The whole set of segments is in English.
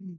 Oh,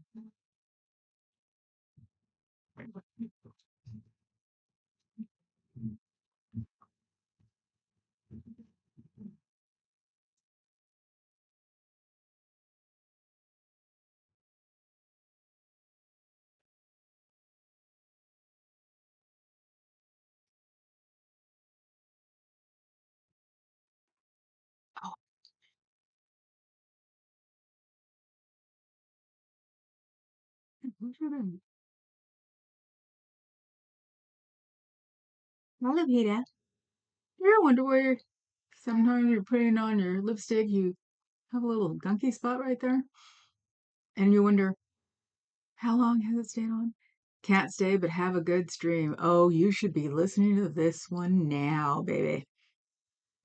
Olivia, you ever wonder where sometimes you're putting on your lipstick, you have a little gunky spot right there, and you wonder how long has it stayed on? Can't stay, but have a good stream. Oh, you should be listening to this one now, baby.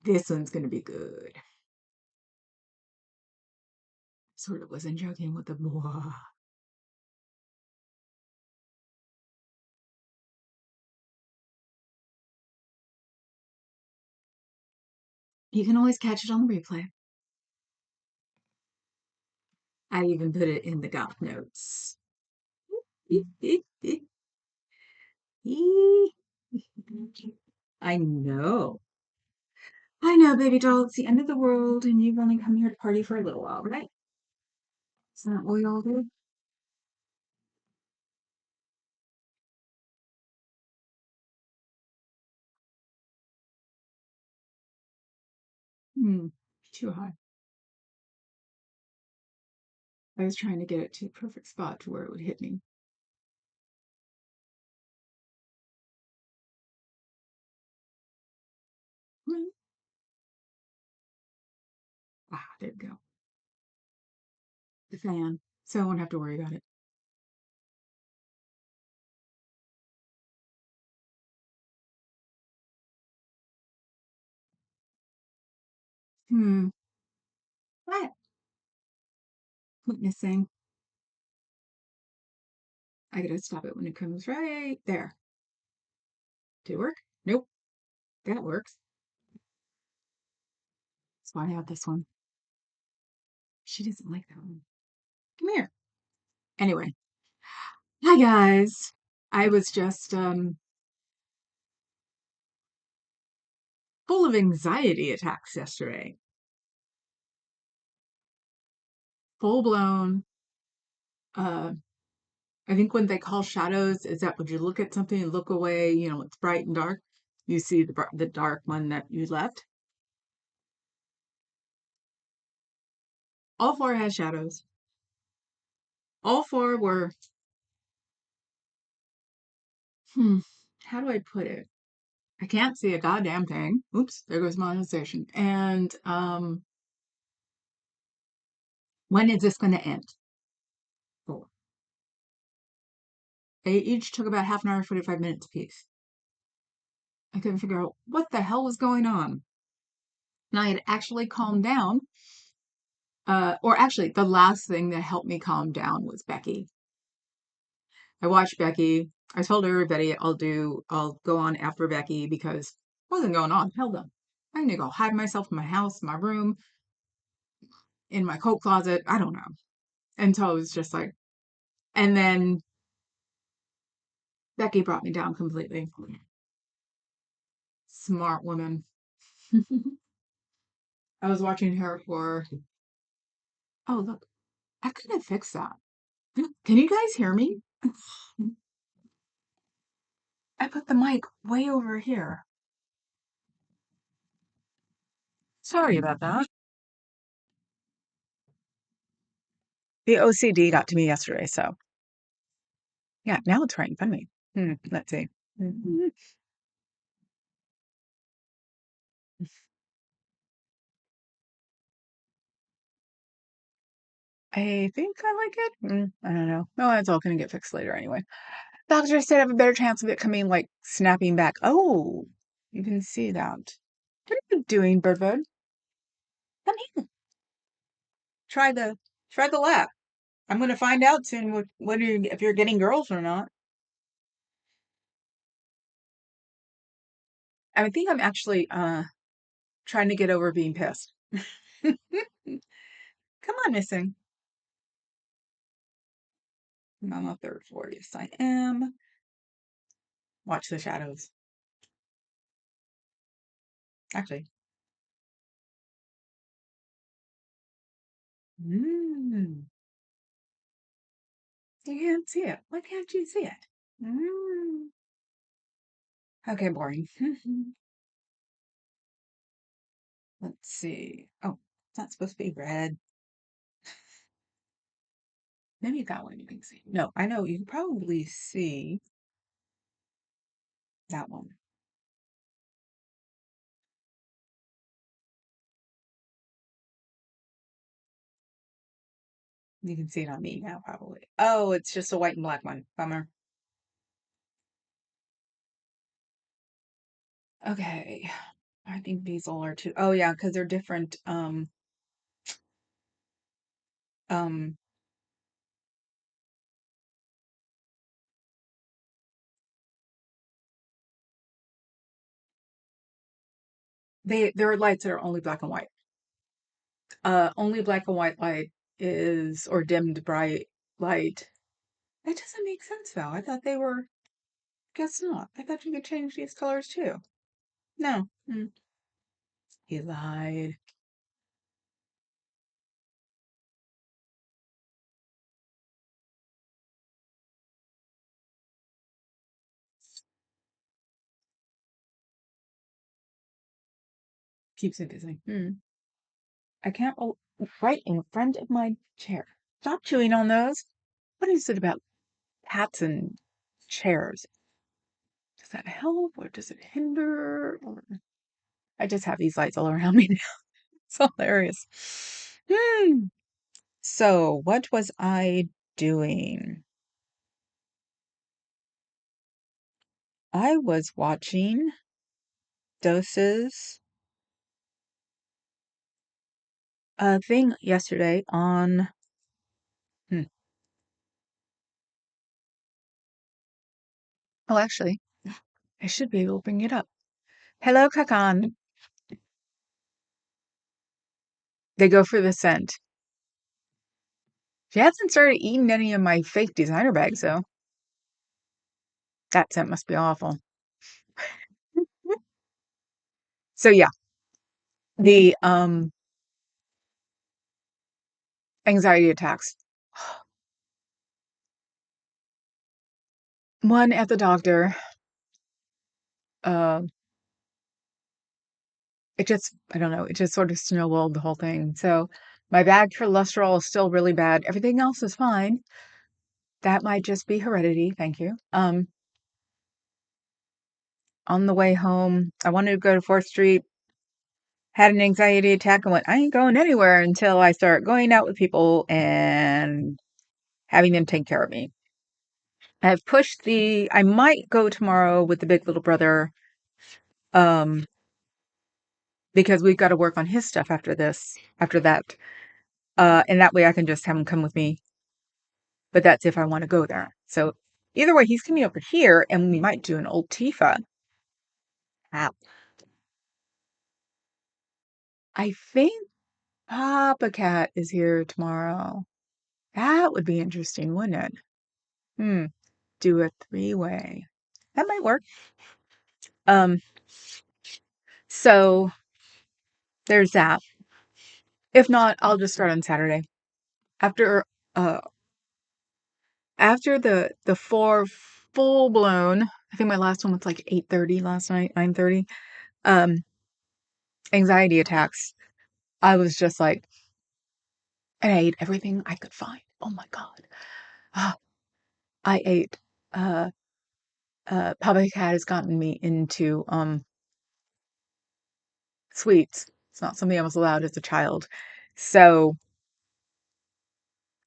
This one's gonna be good. Sort of wasn't joking with the blah. You can always catch it on the replay. I even put it in the golf notes. I know. I know, baby doll. It's the end of the world, and you've only come here to party for a little while, right? Isn't that what we all do? Hmm. Too high. I was trying to get it to a perfect spot to where it would hit me. Ah, there we go. The fan. So I won't have to worry about it. Hmm. What? Witnessing. I gotta stop it when it comes right there. Did it work? Nope. That works. That's why I have this one. She doesn't like that one. Come here. Anyway. Hi guys. I was just full of anxiety attacks yesterday. Full blown. Uh I think when they call shadows is that when you look at something and look away, it's bright and dark. You see the dark one that you left. All four had shadows. All four were hmm, how do I put it? I can't see a goddamn thing. Oops, there goes monetization. And when is this going to end? Four. They each took about half an hour, 45 minutes apiece. I couldn't figure out what the hell was going on. And I had actually calmed down. Or actually, the last thing that helped me calm down was Becky. I watched Becky. I told everybody I'll go on after Becky because I wasn't going on. Hell no. I'm gonna go hide myself in my house, my room, in my coat closet. I don't know. Until it was just like, and then Becky brought me down completely. Smart woman. I was watching her for, oh, look, I couldn't fix that. Can you guys hear me? I put the mic way over here. Sorry about that. The OCD got to me yesterday, so yeah, now it's right in front of me. Let's see. I think I like it. I don't know. No, it's all going to get fixed later anyway. Doctor said I have a better chance of it coming like snapping back. Oh, you can see that. What are you doing, Birdbird? Come here. Try the lap. I'm going to find out soon if you're getting girls or not. I think I'm actually trying to get over being pissed. Come on, missing. I'm on the third floor. Yes, I am. Watch the shadows. Actually. You can't see it. Why can't you see it? Mm. Okay, boring. Let's see. Oh, it's not supposed to be red. Maybe that one you can see. No, I know you can probably see that one. You can see it on me now, probably. Oh, it's just a white and black one. Bummer. Okay. I think these all are too. Oh yeah, because they're different. Um. There are lights that are only black and white. Only black and white light is or dimmed bright light. That doesn't make sense though. I thought they were. Guess not. I thought you could change these colors too. No. He lied. Keeps me busy. I can't. Oh, right in front of my chair. Stop chewing on those. What is it about cats and chairs? Does that help or does it hinder? Or I just have these lights all around me now. It's hilarious. Hmm. So, what was I doing? I was watching Doses a thing yesterday on. Hmm. Oh, actually, I should be able to bring it up. Hello, Kakan. They go for the scent. She hasn't started eating any of my fake designer bags, though. That scent must be awful. So yeah, the anxiety attacks. One at the doctor. Uh, it just I don't know. It just sort of snowballed the whole thing. So my bad cholesterol is still really bad. Everything else is fine. That might just be heredity. Thank you. On the way home, I wanted to go to 4th Street. Had an anxiety attack and went, I ain't going anywhere until I start going out with people and having them take care of me. I've pushed I might go tomorrow with the big little brother, um, because we've got to work on his stuff after that. And that way I can just have him come with me. But that's if I want to go there. So either way, he's coming over here and we might do an old Tifa. Wow. I think Papa Cat is here tomorrow. That would be interesting, wouldn't it? Hmm. Do a 3-way. That might work. Um, so there's that. If not, I'll just start on Saturday. After uh after the 4 full blown, I think my last one was like 8:30 last night, 9:30. Um, anxiety attacks. I was just like, and I ate everything I could find. Oh my God. Ah, I ate Papa Cat has gotten me into sweets. It's not something I was allowed as a child. So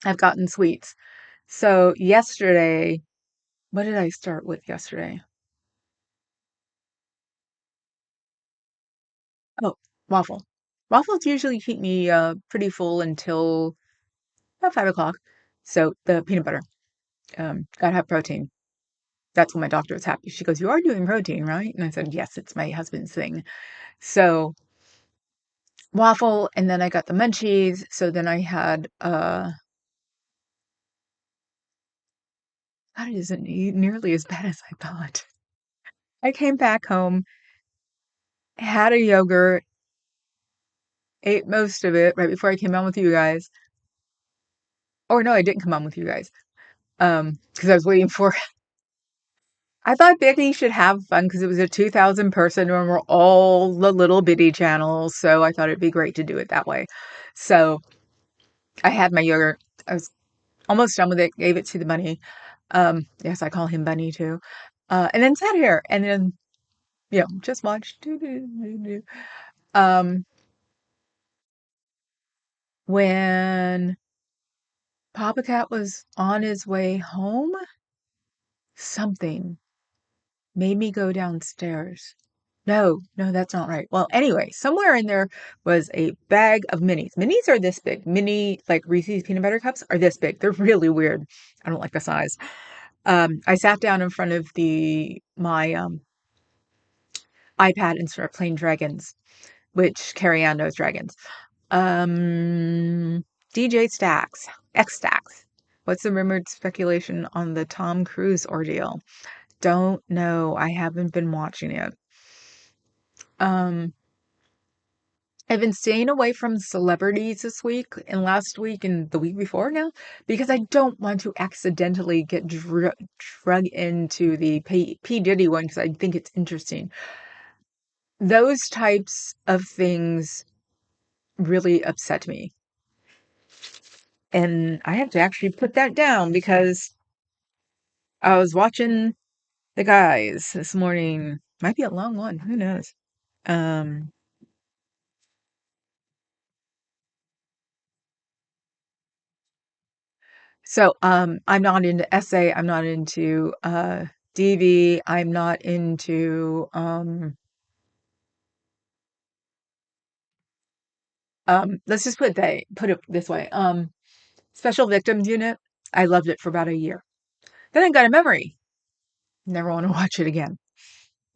I've gotten sweets. So yesterday, what did I start with yesterday? Oh, waffle. Waffles usually keep me pretty full until about 5 o'clock. So the peanut butter, gotta have protein. That's when my doctor was happy. She goes, "You are doing protein, right?" And I said, "Yes, it's my husband's thing." So waffle, and then I got the munchies. So then I had That isn't nearly as bad as I thought. I came back home, had a yogurt, ate most of it right before I came on with you guys. Or no, I didn't come on with you guys. Because I was waiting for. I thought Vicky should have fun because it was a 2,000 person and we're all the little bitty channels. So I thought it'd be great to do it that way. So I had my yogurt. I was almost done with it. Gave it to the bunny. Yes, I call him Bunny too. And then sat here and then just watched. Um, when Papa Cat was on his way home, something made me go downstairs. No, no, that's not right. Well, anyway, somewhere in there was a bag of minis. Minis are this big. Mini, like Reese's peanut butter cups, are this big. They're really weird. I don't like the size. I sat down in front of my iPad and started playing Dragons, which Carrie Ann knows Dragons. DJ Stacks, X Stacks. What's the rumored speculation on the Tom Cruise ordeal? Don't know. I haven't been watching it. Um, I've been staying away from celebrities this week and last week and the week before now because I don't want to accidentally get drug into the P. Diddy one because I think it's interesting. Those types of things really upset me. And I have to actually put that down because I was watching the guys this morning. Might be a long one. Who knows? Um, I'm not into essay. I'm not into DV. I'm not into let's just put it this way. Special Victims Unit. I loved it for about a year. Then I got a memory. Never want to watch it again.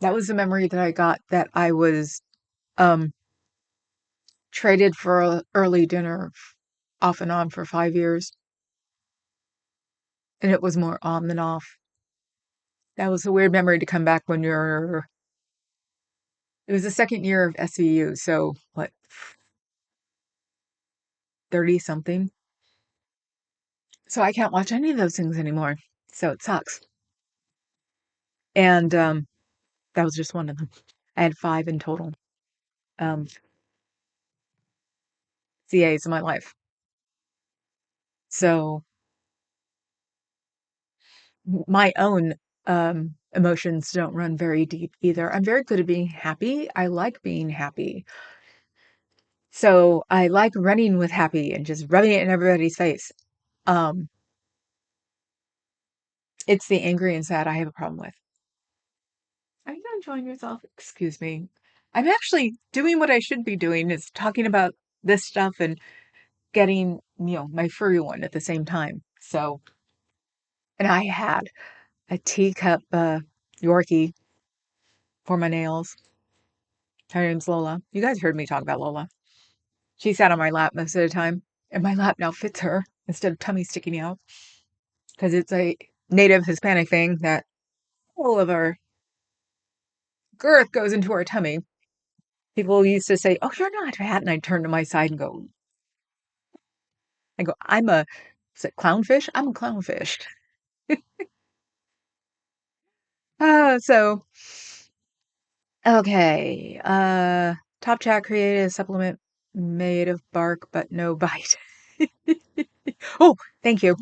That was the memory that I got that I was um traded for a early dinner off and on for 5 years. And it was more on than off. That was a weird memory to come back when it was the second year of SVU. So what, 30 something? So I can't watch any of those things anymore. So it sucks. And that was just one of them. I had 5 in total. Um, CAs in my life. So my own emotions don't run very deep either. I'm very good at being happy. I like being happy. So I like running with happy and just rubbing it in everybody's face. Um, it's the angry and sad I have a problem with. Are you enjoying yourself? Excuse me. I'm actually doing what I should be doing is talking about this stuff and getting, my furry one at the same time. So, and I had a teacup Yorkie for my nails. Her name's Lola. You guys heard me talk about Lola. She sat on my lap most of the time, and my lap now fits her instead of tummy sticking out because it's a native Hispanic thing that all of our girth goes into our tummy. People used to say, "Oh, you're not fat," and I'd turn to my side and go, is it clownfish? I'm a clownfish. So, okay. Top Chat created a supplement made of bark but no bite. Oh, thank you.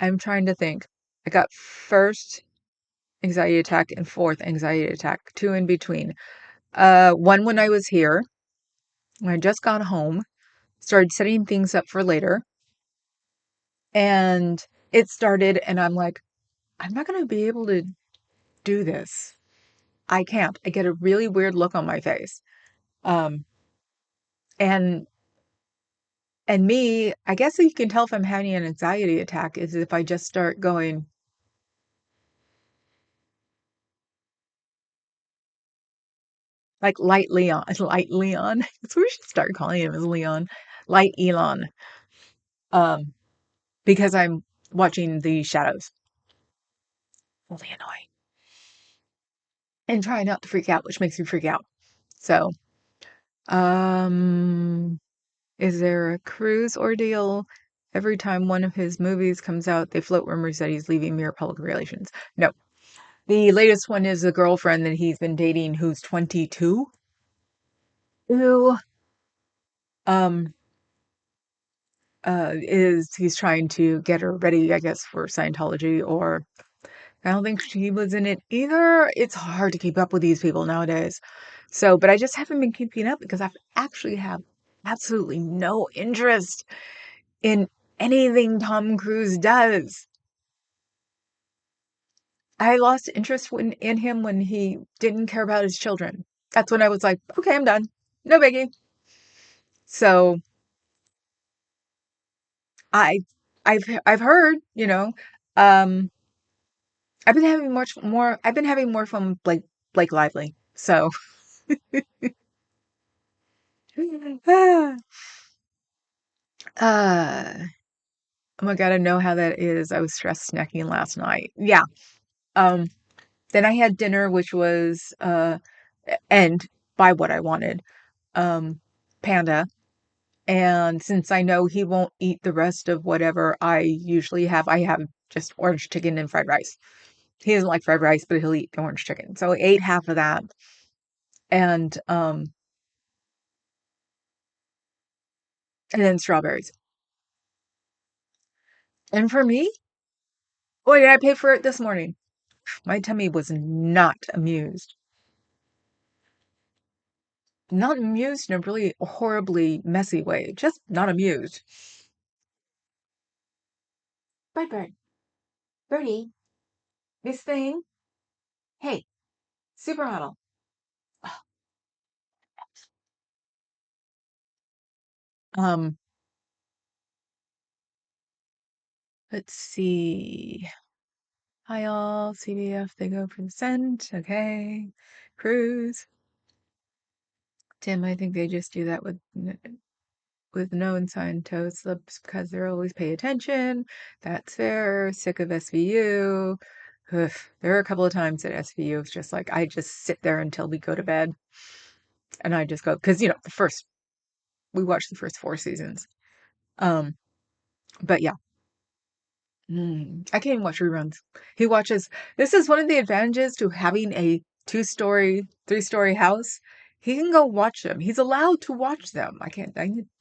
I'm trying to think. I got first anxiety attack and fourth anxiety attack, 2 in between. One when I was here, when I just got home, started setting things up for later, and it started, and I'm like, I'm not going to be able to do this. I can't. I get a really weird look on my face. Um, and me, I guess you can tell if I'm having an anxiety attack is if I just start going, like Light Leon. Light Leon. So we should start calling him as Leon. Light Elon. Um, because I'm watching the shadows. Really annoying. And trying not to freak out, which makes me freak out. So, um, is there a cruise ordeal? Every time one of his movies comes out, they float rumors that he's leaving mere public relations. No. The latest one is a girlfriend that he's been dating who's 22. Who um is he's trying to get her ready, I guess, for Scientology, or I don't think she was in it either. It's hard to keep up with these people nowadays. So, but I just haven't been keeping up because I've actually have absolutely no interest in anything Tom Cruise does. I lost interest in him when he didn't care about his children. That's when I was like, okay, I'm done. No biggie. So I I've heard, um I've been having more fun with Blake Lively. So oh my God, I know how that is. I was stress snacking last night. Yeah. Um then I had dinner, which was and by what I wanted. Um Panda. And since I know he won't eat the rest of whatever I usually have, I have just orange chicken and fried rice. He doesn't like fried rice, but he'll eat the orange chicken. So I ate half of that. And and then strawberries. And for me, boy, did I pay for it this morning. My tummy was not amused. Not amused in a really horribly messy way. Just not amused. Bird, Birdie, this thing. Hey, supermodel. Um, let's see. Hi all, CDF, they go for the scent. Okay. Cruise. Tim, I think they just do that with known Scientology slips because they're always pay attention. That's fair. Sick of SVU. Ugh. There are a couple of times that SVU is just like I just sit there until we go to bed, and I just go because we watched the first 4 seasons. Um, but yeah, I can't even watch reruns. He watches. This is one of the advantages to having a 2-story, 3-story house. He can go watch them. He's allowed to watch them. I can't.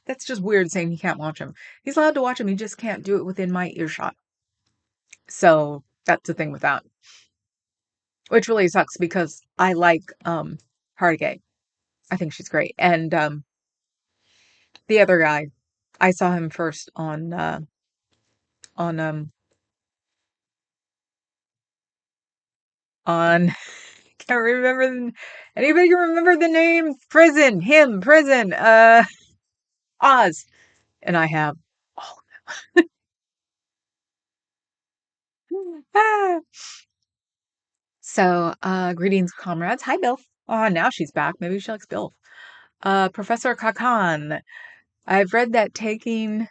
That's just weird saying he can't watch them. He's allowed to watch them. He just can't do it within my earshot. So that's the thing with that, which really sucks because I like Hargay. I think she's great, and the other guy, I saw him first on on can't remember anybody can remember the name? Prison. Oz. And I have all ah. So, greetings, comrades. Hi, Bill. Oh, now she's back. Maybe she likes Bill. Professor Kakan. I've read that taking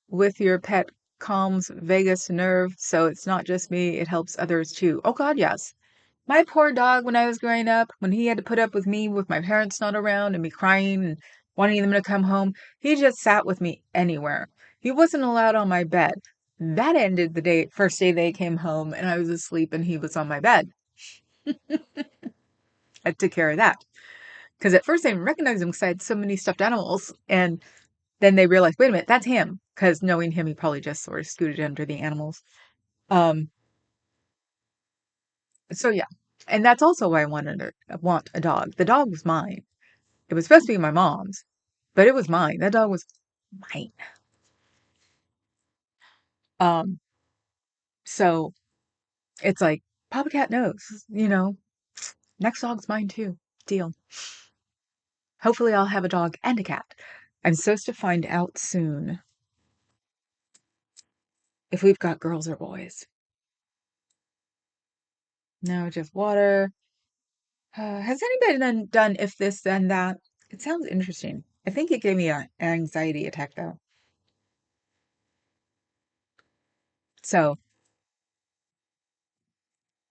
with your pet calms vagus nerve, so it's not just me, it helps others too. Oh God, yes. My poor dog, when I was growing up, when he had to put up with me with my parents not around and me crying and wanting them to come home, he just sat with me anywhere. He wasn't allowed on my bed. That ended the first day they came home, and I was asleep and he was on my bed. I took care of that. Because at first I didn't recognize him because I had so many stuffed animals. And then they realized, wait a minute, that's him. Because knowing him, he probably just sort of scooted under the animals. Um, so yeah. And that's also why I want a dog. The dog was mine. It was supposed to be my mom's, but it was mine. That dog was mine. Um, so it's like Papa Cat knows, next dog's mine too. Deal. Hopefully I'll have a dog and a cat. I'm supposed to find out soon if we've got girls or boys. No, just water. Has anybody done if this then that? It sounds interesting. I think it gave me an anxiety attack though. So,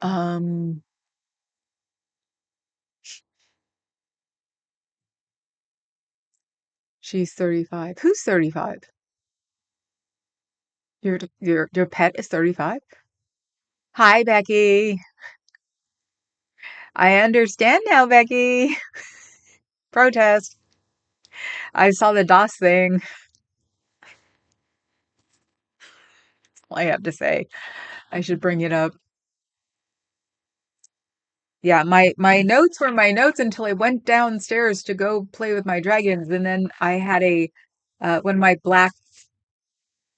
um, she's 35. Who's 35? Your pet is 35? Hi, Becky. I understand now, Becky. Protest. I saw the DOS thing. All I have to say. I should bring it up. Yeah, my notes were my notes until I went downstairs to go play with my dragons, and then I had a one of my black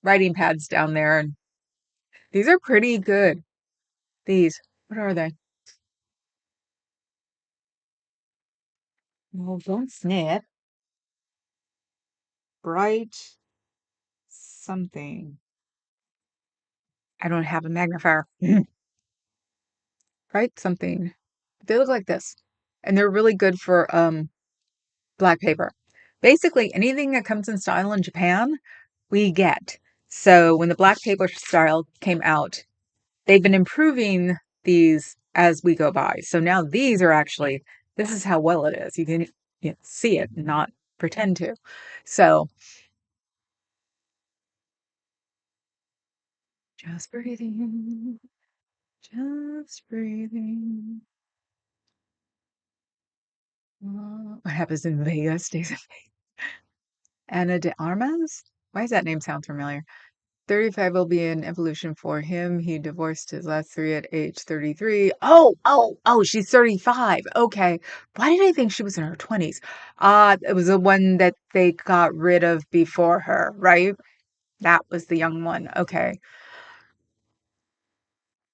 writing pads down there, and these are pretty good. These, what are they? Well, don't snip. Bright something. I don't have a magnifier. Bright something. They look like this, and they're really good for black paper. Basically, anything that comes in style in Japan, we get. So when the black paper style came out, they've been improving these as we go by. So now these are actually, this is how well it is. You can see it, not pretend to. So just breathing, just breathing. What happens in Vegas stays in Vegas. Ana de Armas? Why does that name sound familiar? 35 will be an evolution for him. He divorced his last three at age 33. Oh, she's 35. Okay. Why did I think she was in her 20s? It was the one that they got rid of before her, right? That was the young one. Okay.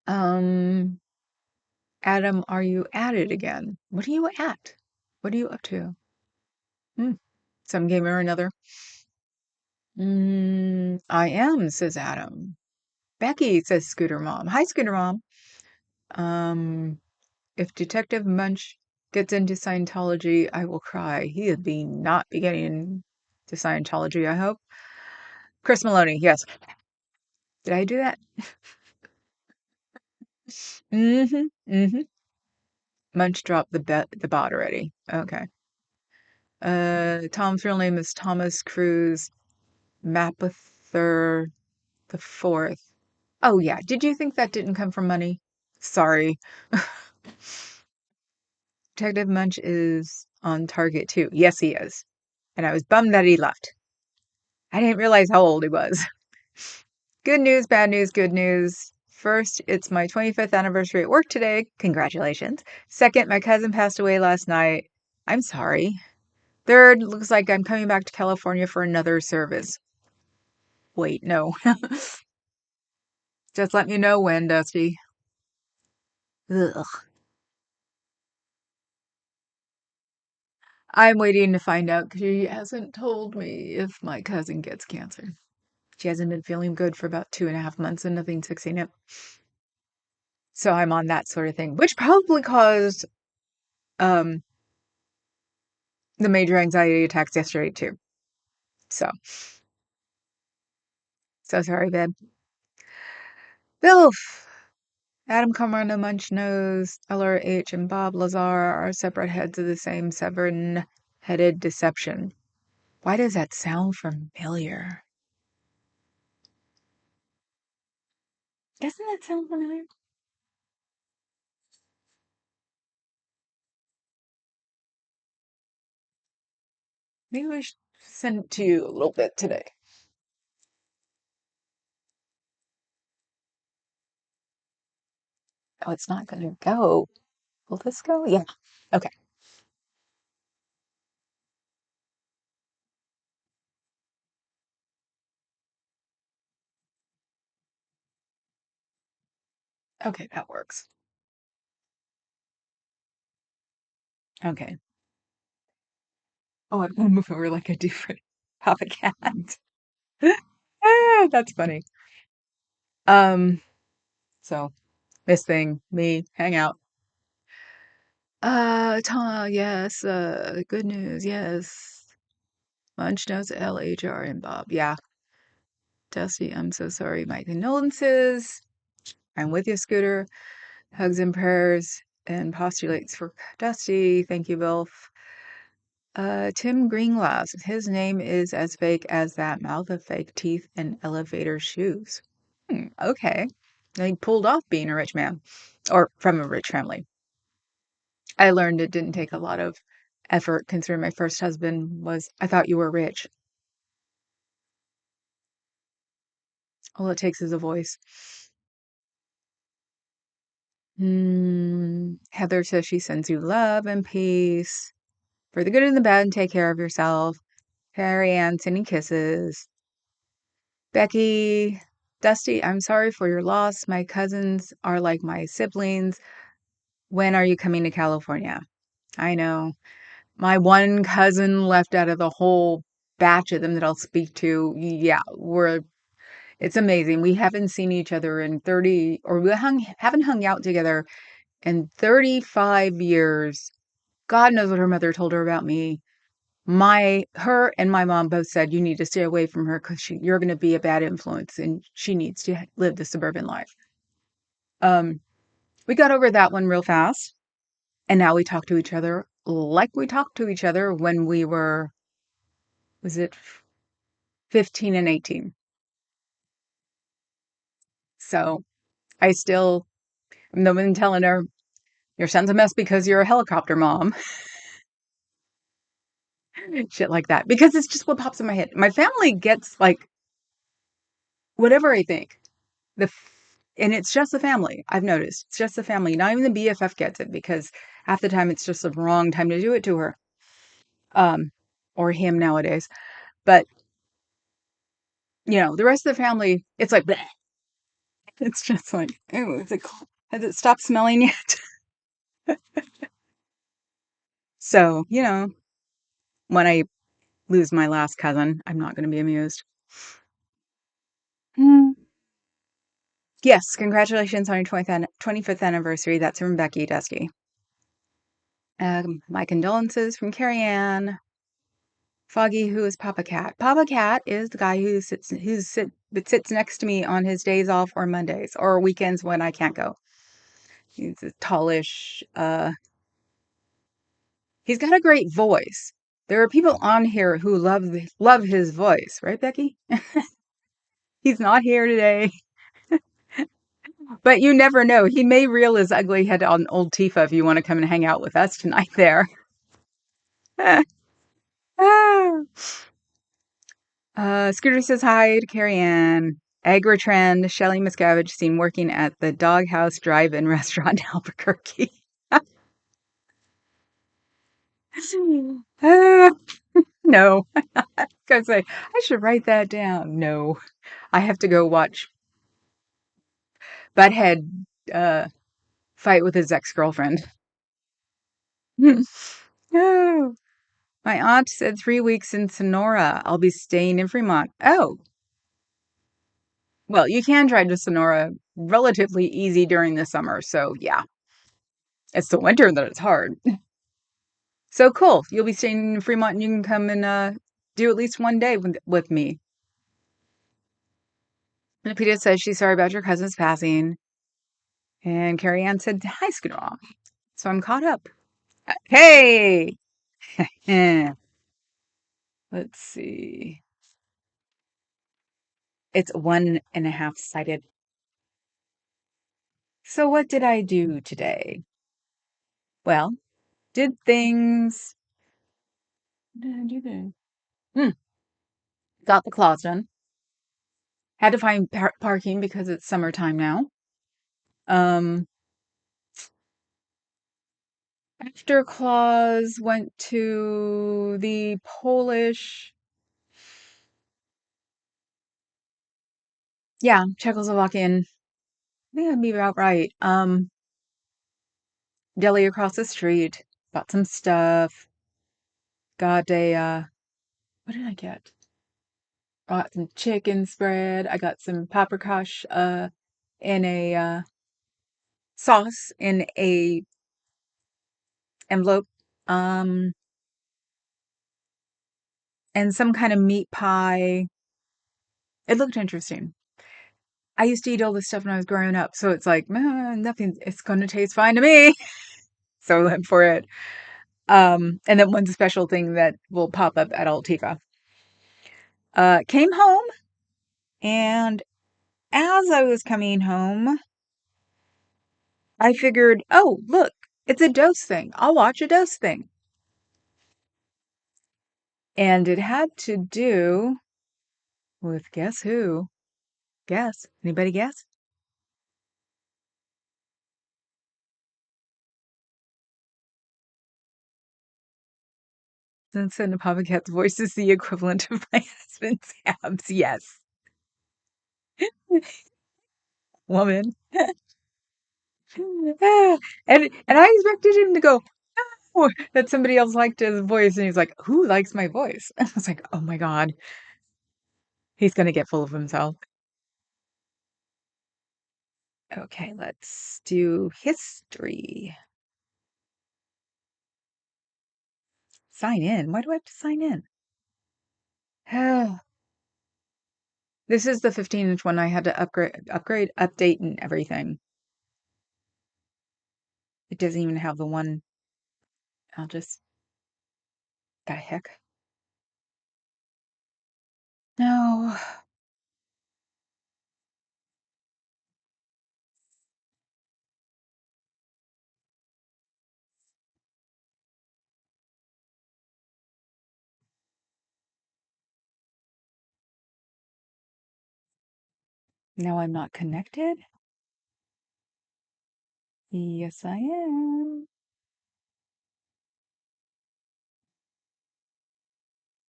Um, Adam, are you at it again? What are you at? What are you up to? Hmm. Some game or another? I am, says Adam. Becky, says Scooter Mom. Hi, Scooter Mom. Um, If Detective Munch gets into Scientology, I will cry. He'll be not be getting into Scientology, I hope. Chris Maloney, yes. Did I do that? Mm-hmm. Munch dropped the bot already. Okay. Tom's real name is Thomas Cruz Mapother the Fourth. Oh yeah. Did you think that didn't come from money? Sorry. Detective Munch is on target too. Yes, he is. And I was bummed that he left. I didn't realize how old he was. Good news, bad news, good news. First, it's my 25th anniversary at work today. Congratulations. Second, my cousin passed away last night. I'm sorry. Third, looks like I'm coming back to California for another service. Wait, no. Just let me know when, Dusty. Ugh. I'm waiting to find out because she hasn't told me if my cousin gets cancer. She hasn't been feeling good for about 2.5 months and nothing's fixing it. So I'm on that sort of thing, which probably caused um the major anxiety attacks yesterday too. So sorry, babe. Bill, Adam Camarena Munch knows LRH and Bob Lazar are separate heads of the same seven-headed deception. Why does that sound familiar? Doesn't that sound familiar? Maybe we should send it to you a little bit today. Oh, it's not going to go. Will this go? Yeah. Okay. Okay, that works. Okay. Oh, I'm gonna move over like a different Papa Cat. That's funny. So this thing, me, hang out. Tom, yes, good news, yes. Munch knows LHR and Bob. Yeah. Dusty, I'm so sorry. My condolences. I'm with you, Scooter. Hugs and prayers and postulates for Dusty. Thank you both. Tim Greenglass. His name is as fake as that mouth of fake teeth and elevator shoes. Okay. And he pulled off being a rich man or from a rich family. I learned it didn't take a lot of effort considering my first husband was, I thought you were rich. All it takes is a voice. Heather says she sends you love and peace. For the good and the bad, and take care of yourself. Carrie Ann sending kisses. Becky, Dusty, I'm sorry for your loss. My cousins are like my siblings. When are you coming to California? I know. My one cousin left out of the whole batch of them that I'll speak to. Yeah, it's amazing. We haven't seen each other in 30, or haven't hung out together in 35 years. God knows what her mother told her about me. Her and my mom both said you need to stay away from her because you're going to be a bad influence and she needs to live the suburban life. We got over that one real fast, and now we talk to each other like we talked to each other when we were, was it 15 and 18? So I still am the one telling her, your son's a mess because you're a helicopter mom. Shit like that. Because it's just what pops in my head. My family gets like whatever I think. And it's just the family. I've noticed. It's just the family. Not even the BFF gets it because half the time it's just the wrong time to do it to her. Or him nowadays. But the rest of the family, it's like bleh. It's just like, oh, has it stopped smelling yet? So, when I lose my last cousin, I'm not going to be amused. Hmm. Yes, congratulations on your 25th anniversary. That's from Becky Dusky. My condolences from Carrie Ann. Foggy, who is Papa Cat? Papa Cat is the guy who sits next to me on his days off or Mondays or weekends when I can't go. He's a tallish. He's got a great voice. There are people on here who love his voice, right, Becky? He's not here today, but you never know. He may reel his ugly head on old Tifa if you want to come and hang out with us tonight. There. Scooter says hi to Carrie Ann. Agra Trend, Shelly Miscavige seen working at the Doghouse Drive-In restaurant in Albuquerque. No. I was gonna say, I should write that down. No. I have to go watch Butthead fight with his ex-girlfriend. No. My aunt said 3 weeks in Sonora. I'll be staying in Fremont. Oh, well, you can drive to Sonora relatively easy during the summer. So, yeah, it's the winter that it's hard. So cool. You'll be staying in Fremont and you can come and do at least one day with me. Lupita says she's sorry about your cousin's passing. And Carrie Ann said, hi, Scooter. So I'm caught up. Hey! Let's see. It's 1.5 sided. So what did I do today? Well, did things. What did I do today? Got the claws done. Had to find parking because it's summertime now. Um, After claws, went to the Polish. Yeah, Czechoslovakian. I think that'd be about right. Deli across the street. Bought some stuff. Got what did I get? Got some chicken spread. I got some paprikash in a sauce in a envelope, um, and some kind of meat pie. It looked interesting. I used to eat all this stuff when I was growing up, so it's like, nothing, it's going to taste fine to me. So I went for it. And then one special thing that will pop up at Altica. Came home, and as I was coming home, I figured, oh, look, it's a dose thing. I'll watch a dose thing. And it had to do with guess who? Guess. Anybody guess? Since the Papa Cat's voice is the equivalent of my husband's abs. Yes. Woman. And I expected him to go, oh, that somebody else liked his voice. And he's like, who likes my voice? I was like, oh my God, he's going to get full of himself. Okay, let's do history. Sign in. Why do I have to sign in? This is the 15-inch one I had to upgrade, update, and everything. It doesn't even have the one. I'll just, the heck? No. Now I'm not connected? Yes, I am.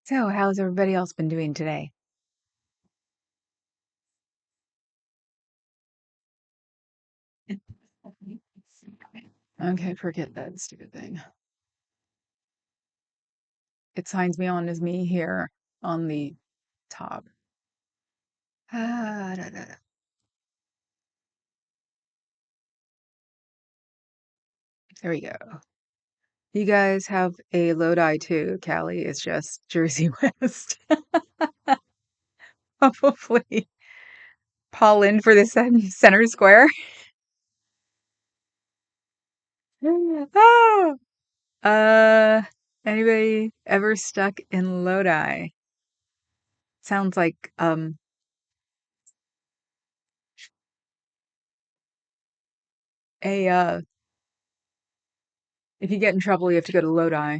So, how's everybody else been doing today? Okay, forget that stupid thing. It signs me on as me here on the top. Ah, da, da, da. There we go. You guys have a Lodi too. Callie is just Jersey West. Hopefully, Paul in for the center square. Ah, uh, anybody ever stuck in Lodi? Sounds like a if you get in trouble, you have to go to Lodi.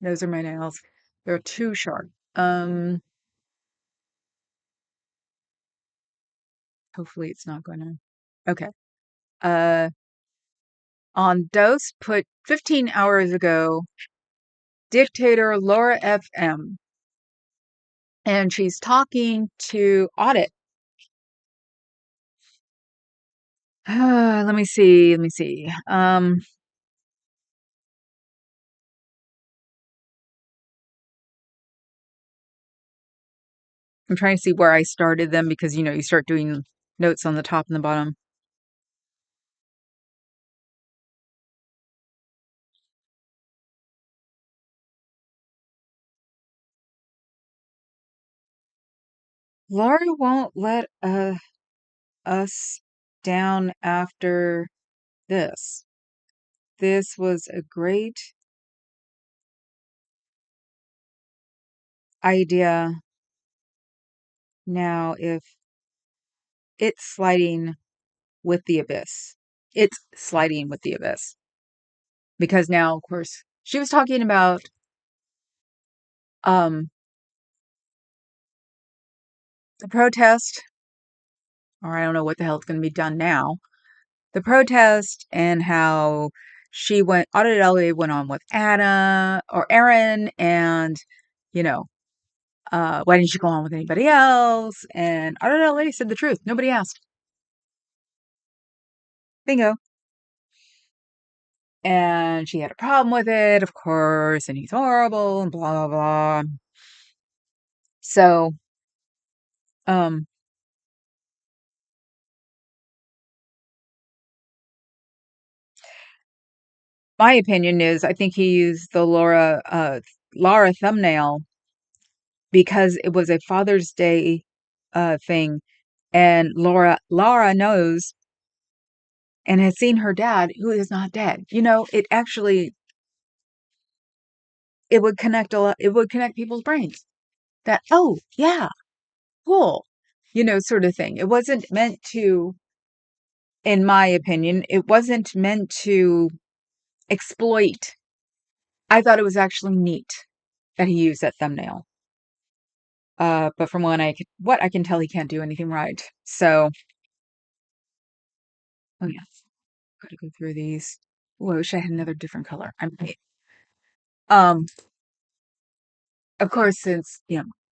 Those are my nails. They're too sharp. Hopefully it's not going to. Okay. Uh, on Dose put 15 hours ago, dictator Laura FM, and she's talking to Audit. Let me see. Let me see. I'm trying to see where I started them because you start doing notes on the top and the bottom. Laura won't let us down after this. This was a great idea. Now, if it's sliding with the abyss, it's sliding with the abyss. Because now, of course, she was talking about um the protest, or I don't know what the hell's going to be done now. The protest and how Audit LA went on with Anna or Aaron, and you know, why didn't you go on with anybody else? And Audit LA said the truth. Nobody asked. Bingo. And she had a problem with it, of course, and he's horrible and blah blah blah. So, um, My opinion is I think he used the Laura thumbnail because it was a Father's Day thing, and Laura knows and has seen her dad who is not dead. It actually it would connect it would connect people's brains that, oh yeah, cool, sort of thing. It wasn't meant to, in my opinion, it wasn't meant to exploit. I thought it was actually neat that he used that thumbnail. But from what I can tell, he can't do anything right. So, oh yeah, gotta go through these. Oh, I wish I had another different color. Um, of course, since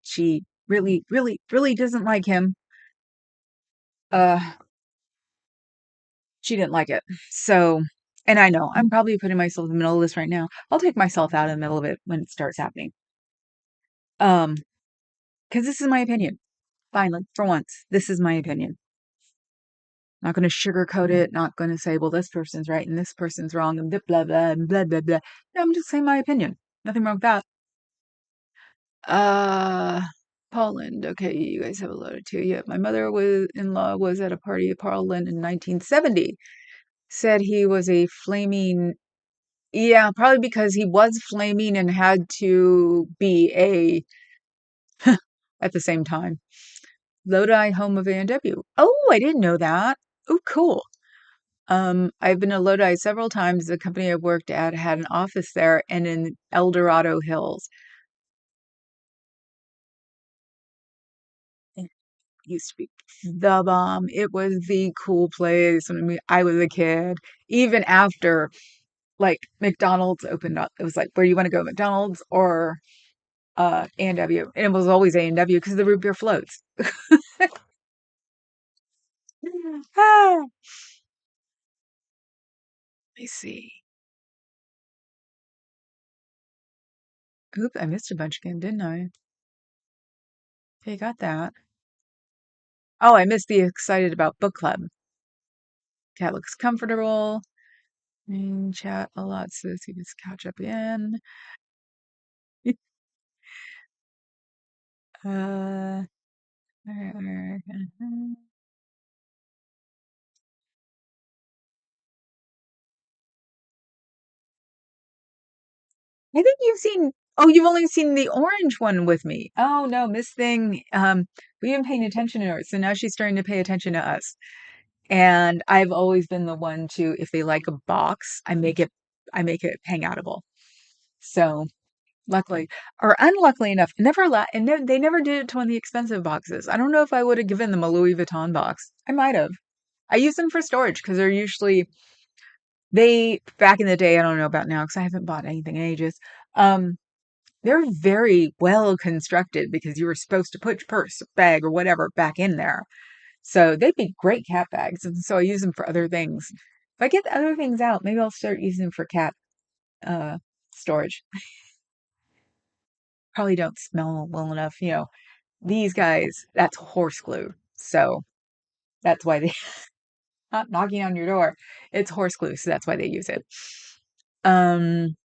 she really, really, really doesn't like him. Uh, she didn't like it. So, and I know I'm probably putting myself in the middle of this right now. I'll take myself out in the middle of it when it starts happening. Um, because this is my opinion. Finally, for once, this is my opinion. Not going to sugarcoat it. Not going to say, well, this person's right and this person's wrong and blah blah blah and blah blah blah. No, I'm just saying my opinion. Nothing wrong with that. Uh, Poland. Okay, you guys have a load too. Yeah, my mother-in-law was at a party at Poland in 1970. Said he was a flaming. Yeah, probably because he was flaming and had to be a at the same time. Lodi, home of A&W. Oh, I didn't know that. Oh, cool. I've been to Lodi several times. The company I worked at had an office there and in El Dorado Hills. It used to be the bomb. It was the cool place when I was a kid. Even after like McDonald's opened up, it was like, where do you want to go, McDonald's or A&W? And it was always A&W because the root beer floats. Ah, let me see. Oop, I missed a bunch again, didn't I? Okay, got that. Oh, I missed the excited about book club. Cat looks comfortable. Chat a lot, so let's see this catch up again. Uh, I think you've only seen the orange one with me. Oh no, Miss Thing, we've been paying attention to her, so now she's starting to pay attention to us. And I've always been the one to, if they like a box, I make it hangoutable. So luckily or unluckily enough, they never did it to one of the expensive boxes. I don't know if I would have given them a Louis Vuitton box. I might have. I use them for storage because they're usually they back in the day. I don't know about now because I haven't bought anything in ages. Um, they're very well constructed because you were supposed to put your purse, bag, or whatever back in there. So they'd be great cat bags, and so I use them for other things. If I get the other things out, maybe I'll start using them for cat uh storage. Probably don't smell well enough, these guys, that's horse glue. So that's why they not knocking on your door. It's horse glue, so that's why they use it. Um,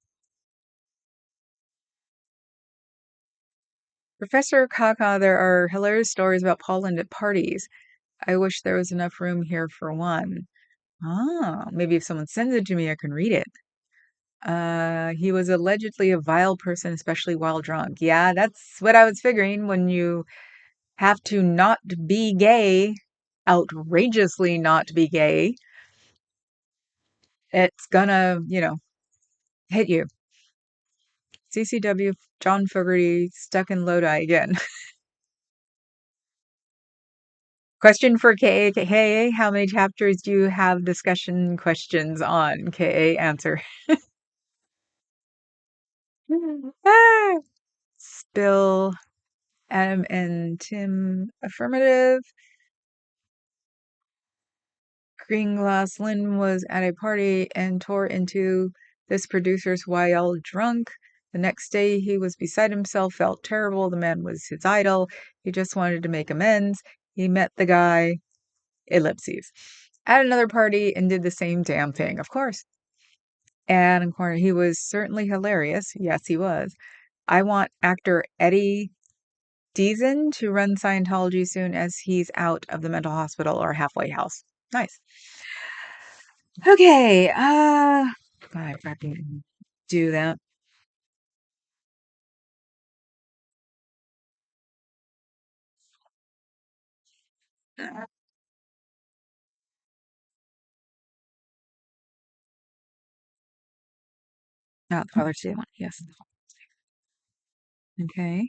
Professor Kaka, there are hilarious stories about Poland at parties. I wish there was enough room here for one. Ah, maybe if someone sends it to me, I can read it. He was allegedly a vile person, especially while drunk. Yeah, that's what I was figuring when you have to not be gay, outrageously not be gay. It's gonna, hit you. CCW, John Fogerty, stuck in Lodi again. Question for KA. How many chapters do you have discussion questions on? KA, answer. Ah, Spill, Adam and Tim, affirmative. Green Glass Lynn was at a party and tore into this producer's while drunk. The next day, he was beside himself, felt terrible. The man was his idol. He just wanted to make amends. He met the guy, ellipses, at another party and did the same damn thing, of course. Adam Corner, he was certainly hilarious. Yes, he was. I want actor Eddie Deason to run Scientology soon as he's out of the mental hospital or halfway house. Nice. Okay, God, I fucking do that. Oh, Father's Day one. Yes. Okay.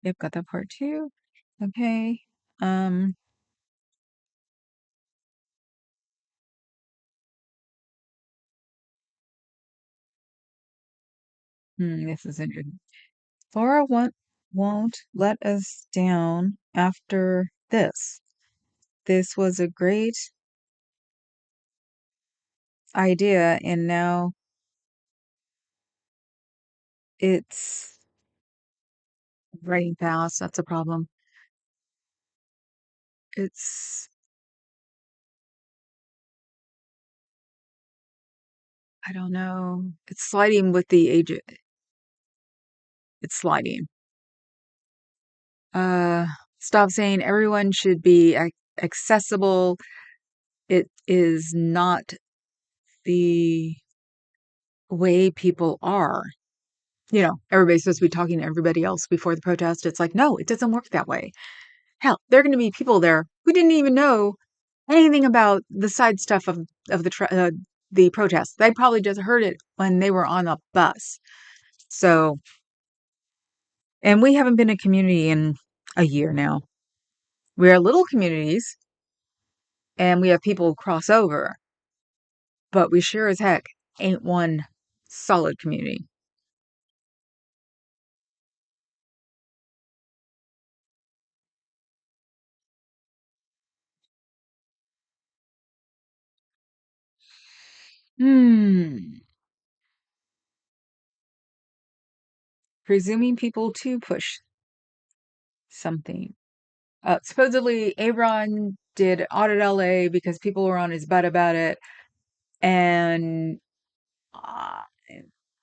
Yep, got that part too. Okay. Um, this is interesting. Laura won't let us down after this. This was a great idea, and now it's writing fast. That's a problem. It's, I don't know. It's sliding with the age. It's sliding. Uh, Stop saying everyone should be accessible. It is not the way people are. Everybody's supposed to be talking to everybody else before the protest. It's like, no, it doesn't work that way. Hell, there are going to be people there who didn't even know anything about the side stuff of the protest. They probably just heard it when they were on a bus. So, and we haven't been a community in a year now. We're little communities, and we have people cross over, but we sure as heck ain't one solid community. Hmm. Presuming people to push something. Supposedly, Abron did Audit LA because people were on his butt about it. And I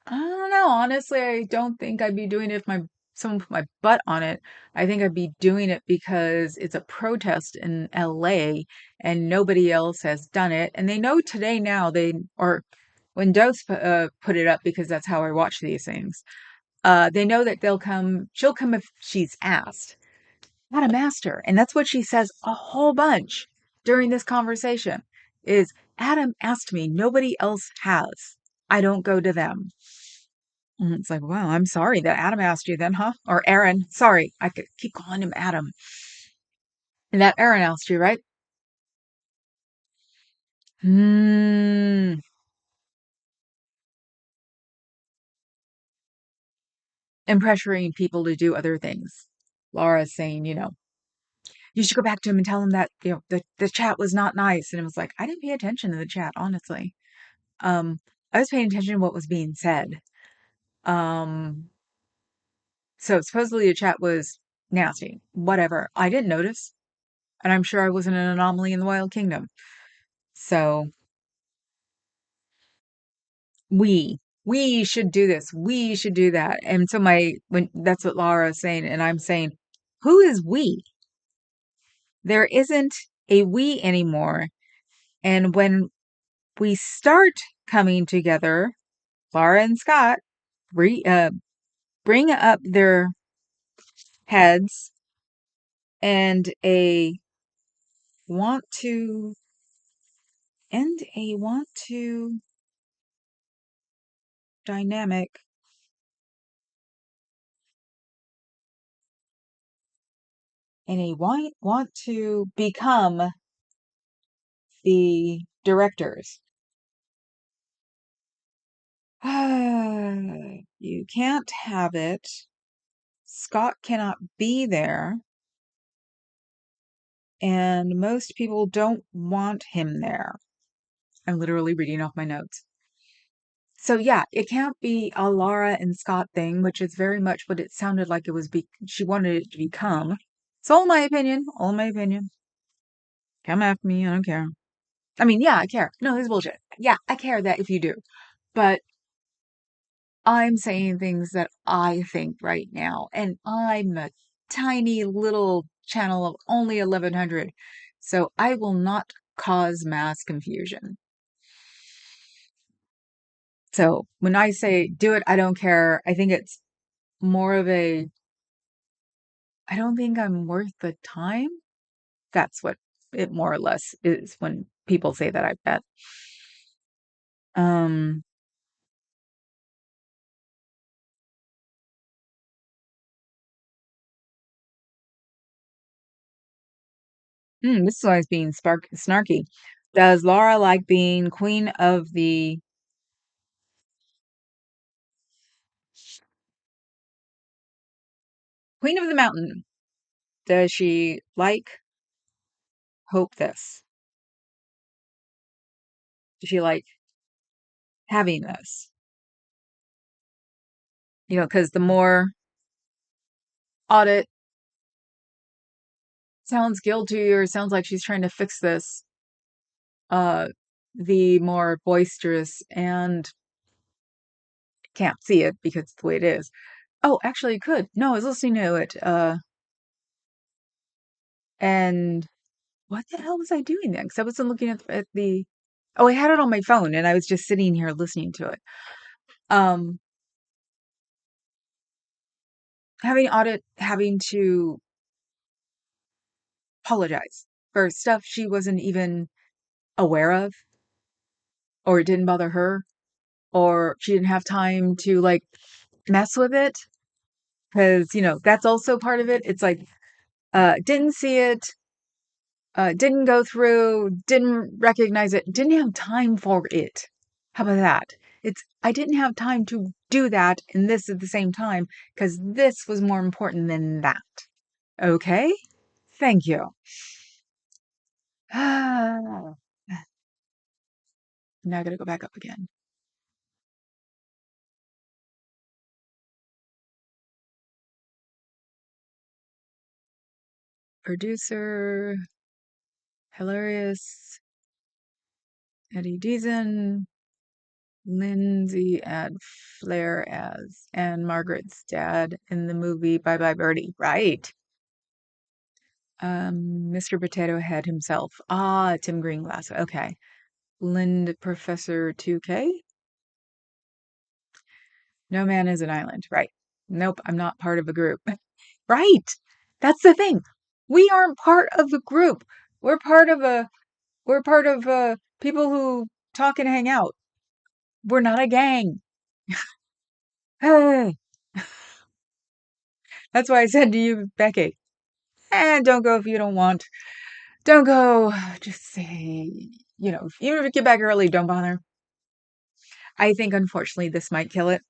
don't know. Honestly, I don't think I'd be doing it if someone put my butt on it. I think I'd be doing it because it's a protest in LA and nobody else has done it. And they know today now or when Dose put it up because that's how I watch these things. They know that she'll come if she's asked. Not a master. And that's what she says a whole bunch during this conversation is Adam asked me, nobody else has. I don't go to them. And it's like, wow, I'm sorry that Adam asked you then, huh? Or Aaron. Sorry, I could keep calling him Adam. And that Aaron asked you, right? Hmm. And pressuring people to do other things. Laura's saying, you should go back to him and tell him that, the chat was not nice. And it was like, I didn't pay attention to the chat, honestly. I was paying attention to what was being said. Um, so supposedly the chat was nasty. Whatever. I didn't notice. And I'm sure I wasn't an anomaly in the Wild Kingdom. So we should do this. We should do that. And so when that's what Laura is saying, and I'm saying, who is we? There isn't a we anymore. And when we start coming together, Laura and Scott bring up their heads and a want to dynamic and a want to become the directors. You can't have it. Scott cannot be there, and most people don't want him there. I'm literally reading off my notes. So yeah, it can't be a Laura and Scott thing, which is very much what it sounded like it was. She wanted it to become. It's all my opinion. All my opinion. Come after me. I don't care. I mean, yeah, I care. No, this is bullshit. Yeah, I care that if you do. But I'm saying things that I think right now. And I'm a tiny little channel of only 1100. So I will not cause mass confusion. So when I say do it, I don't care. I think it's more of a, I don't think I'm worth the time. That's what it more or less is when people say that, I bet. Um, this is why it's being snarky. Does Laura like being queen of the mountain? Does she like hope this? Does she like having this? Because the more audit sounds guilty or sounds like she's trying to fix this, uh, the more boisterous and can't see it because it's the way it is. Oh, actually, it could. No, I was listening to it. And what the hell was I doing then? Because I wasn't looking at the. Oh, I had it on my phone, and I was just sitting here listening to it. Um, having to apologize for stuff she wasn't even aware of, or it didn't bother her, or she didn't have time to like mess with it. Because that's also part of it. It's like didn't see it, didn't go through, didn't recognize it, didn't have time for it. How about that? I didn't have time to do that and this at the same time because this was more important than that. Okay? Thank you. Now I gotta go back up again. Producer, hilarious, Eddie Deason, Lindsay ad Flair as, and Margaret's dad in the movie Bye Bye Birdie. Right. Mr. Potato Head himself. Ah, Tim Greenglass. Okay. Lind Professor 2K. No man is an island. Right. Nope, I'm not part of a group. Right. That's the thing. We aren't part of a group. We're part of people who talk and hang out. We're not a gang. Hey. That's why I said to you, Becky, don't go if you don't want. Don't go. Just say, even if you get back early, don't bother. I think, unfortunately, this might kill it.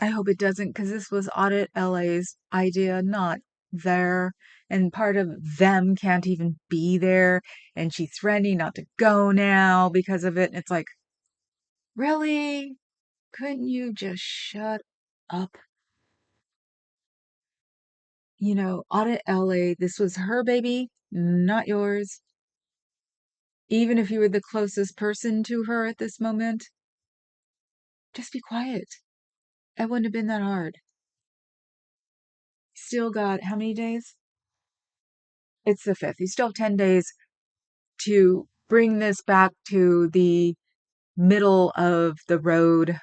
I hope it doesn't, because this was Audit LA's idea, not there. And part of them can't even be there. And she's threatening not to go now because of it. And it's like, really? Couldn't you just shut up? Audit LA, this was her baby, not yours. Even if you were the closest person to her at this moment, just be quiet. It wouldn't have been that hard. Still got how many days? It's the 5th. You still have 10 days to bring this back to the middle of the road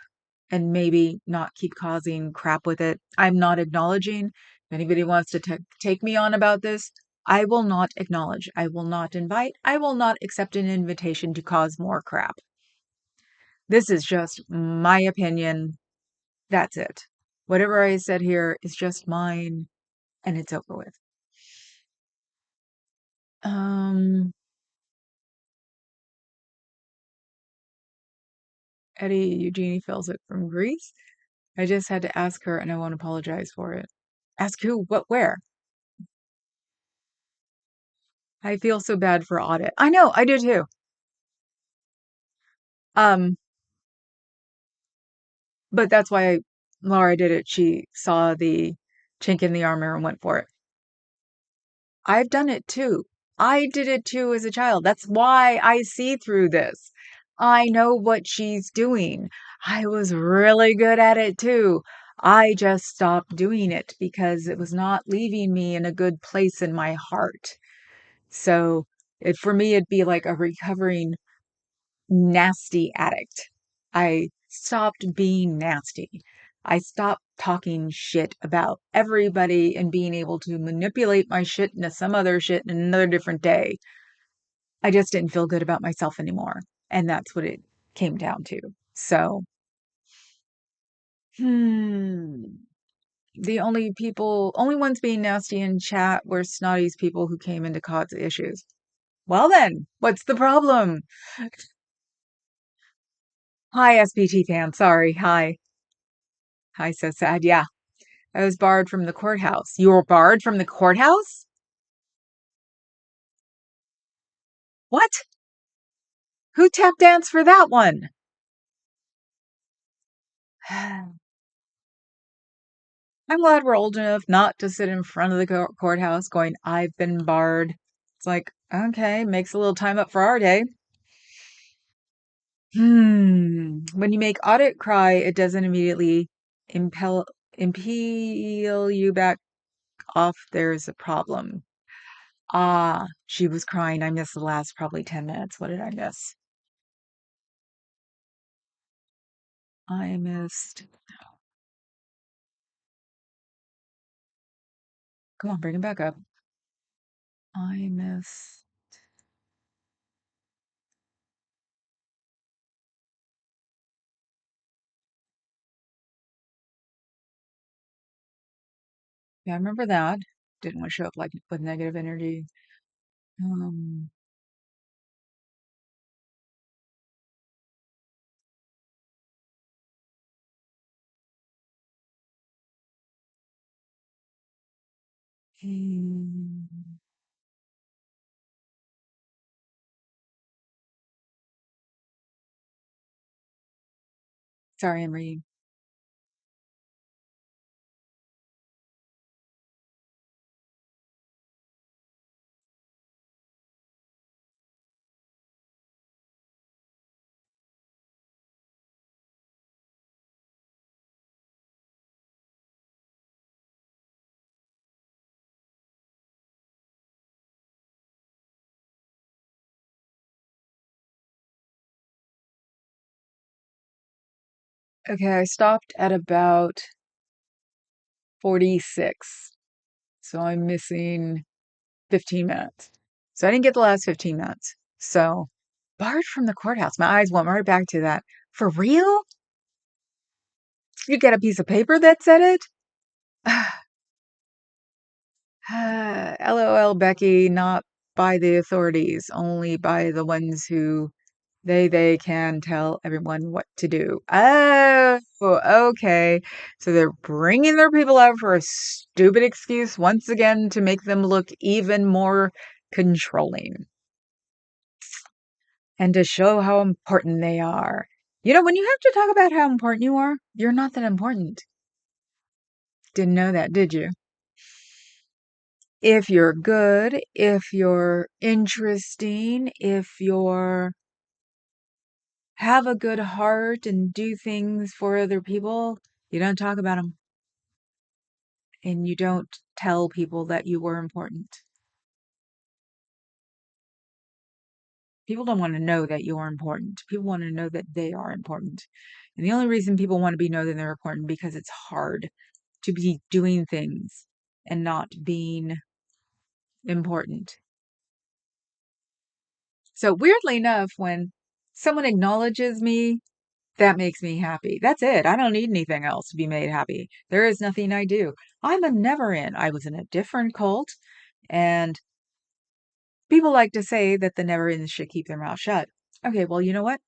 and maybe not keep causing crap with it. I'm not acknowledging. If anybody wants to take me on about this, I will not acknowledge. I will not invite. I will not accept an invitation to cause more crap. This is just my opinion. That's it. Whatever I said here is just mine and it's over with. Eddie Eugenie feels it from Greece. I just had to ask her and I won't apologize for it. Ask who? What? Where? I feel so bad for Audit. I know, I do too. Um, but that's why Laura did it. She saw the chink in the armor and went for it. I've done it too. I did it too as a child. That's why I see through this. I know what she's doing. I was really good at it too. I just stopped doing it because it was not leaving me in a good place in my heart. So for me, it'd be like a recovering nasty addict. I stopped being nasty. I stopped talking shit about everybody and being able to manipulate my shit into some other shit in another different day. I just didn't feel good about myself anymore. And that's what it came down to. So, hmm. The only ones being nasty in chat were Snotty's people who came in to cause issues. Well then, what's the problem? Hi, SBT fan. Sorry. Hi. Hi, so sad. Yeah, I was barred from the courthouse. You were barred from the courthouse? What? Who tap danced for that one? I'm glad we're old enough not to sit in front of the courthouse going, I've been barred. It's like, okay, makes a little time up for our day. When you make audit cry, it doesn't immediately impel you back off. There's a problem. Ah, she was crying. I missed the last probably 10 minutes. What did I miss? I missed. Come on, bring it back up. I miss. Yeah, I remember that. Didn't want to show up like with negative energy. Um, hmm. Sorry, I'm reading. Okay, I stopped at about 46. So I'm missing 15 minutes. So I didn't get the last 15 minutes. So barred from the courthouse. My eyes went right back to that. For real? You get a piece of paper that said it? LOL, Becky, not by the authorities, only by the ones who they can tell everyone what to do. Oh, okay. So they're bringing their people out for a stupid excuse once again to make them look even more controlling and to show how important they are. You know, when you have to talk about how important you are, you're not that important. Didn't know that, did you? If you're good, if you're interesting, if you're have a good heart and do things for other people, you don't talk about them and you don't tell people that you were important. People don't want to know that you are important. People want to know that they are important. And the only reason people want to be know that they're important because it's hard to be doing things and not being important. So weirdly enough, when someone acknowledges me, that makes me happy. That's it. I don't need anything else to be made happy. There is nothing I do. I'm a never in. I was in a different cult, and people like to say that the never ins should keep their mouth shut. Okay, well, you know what?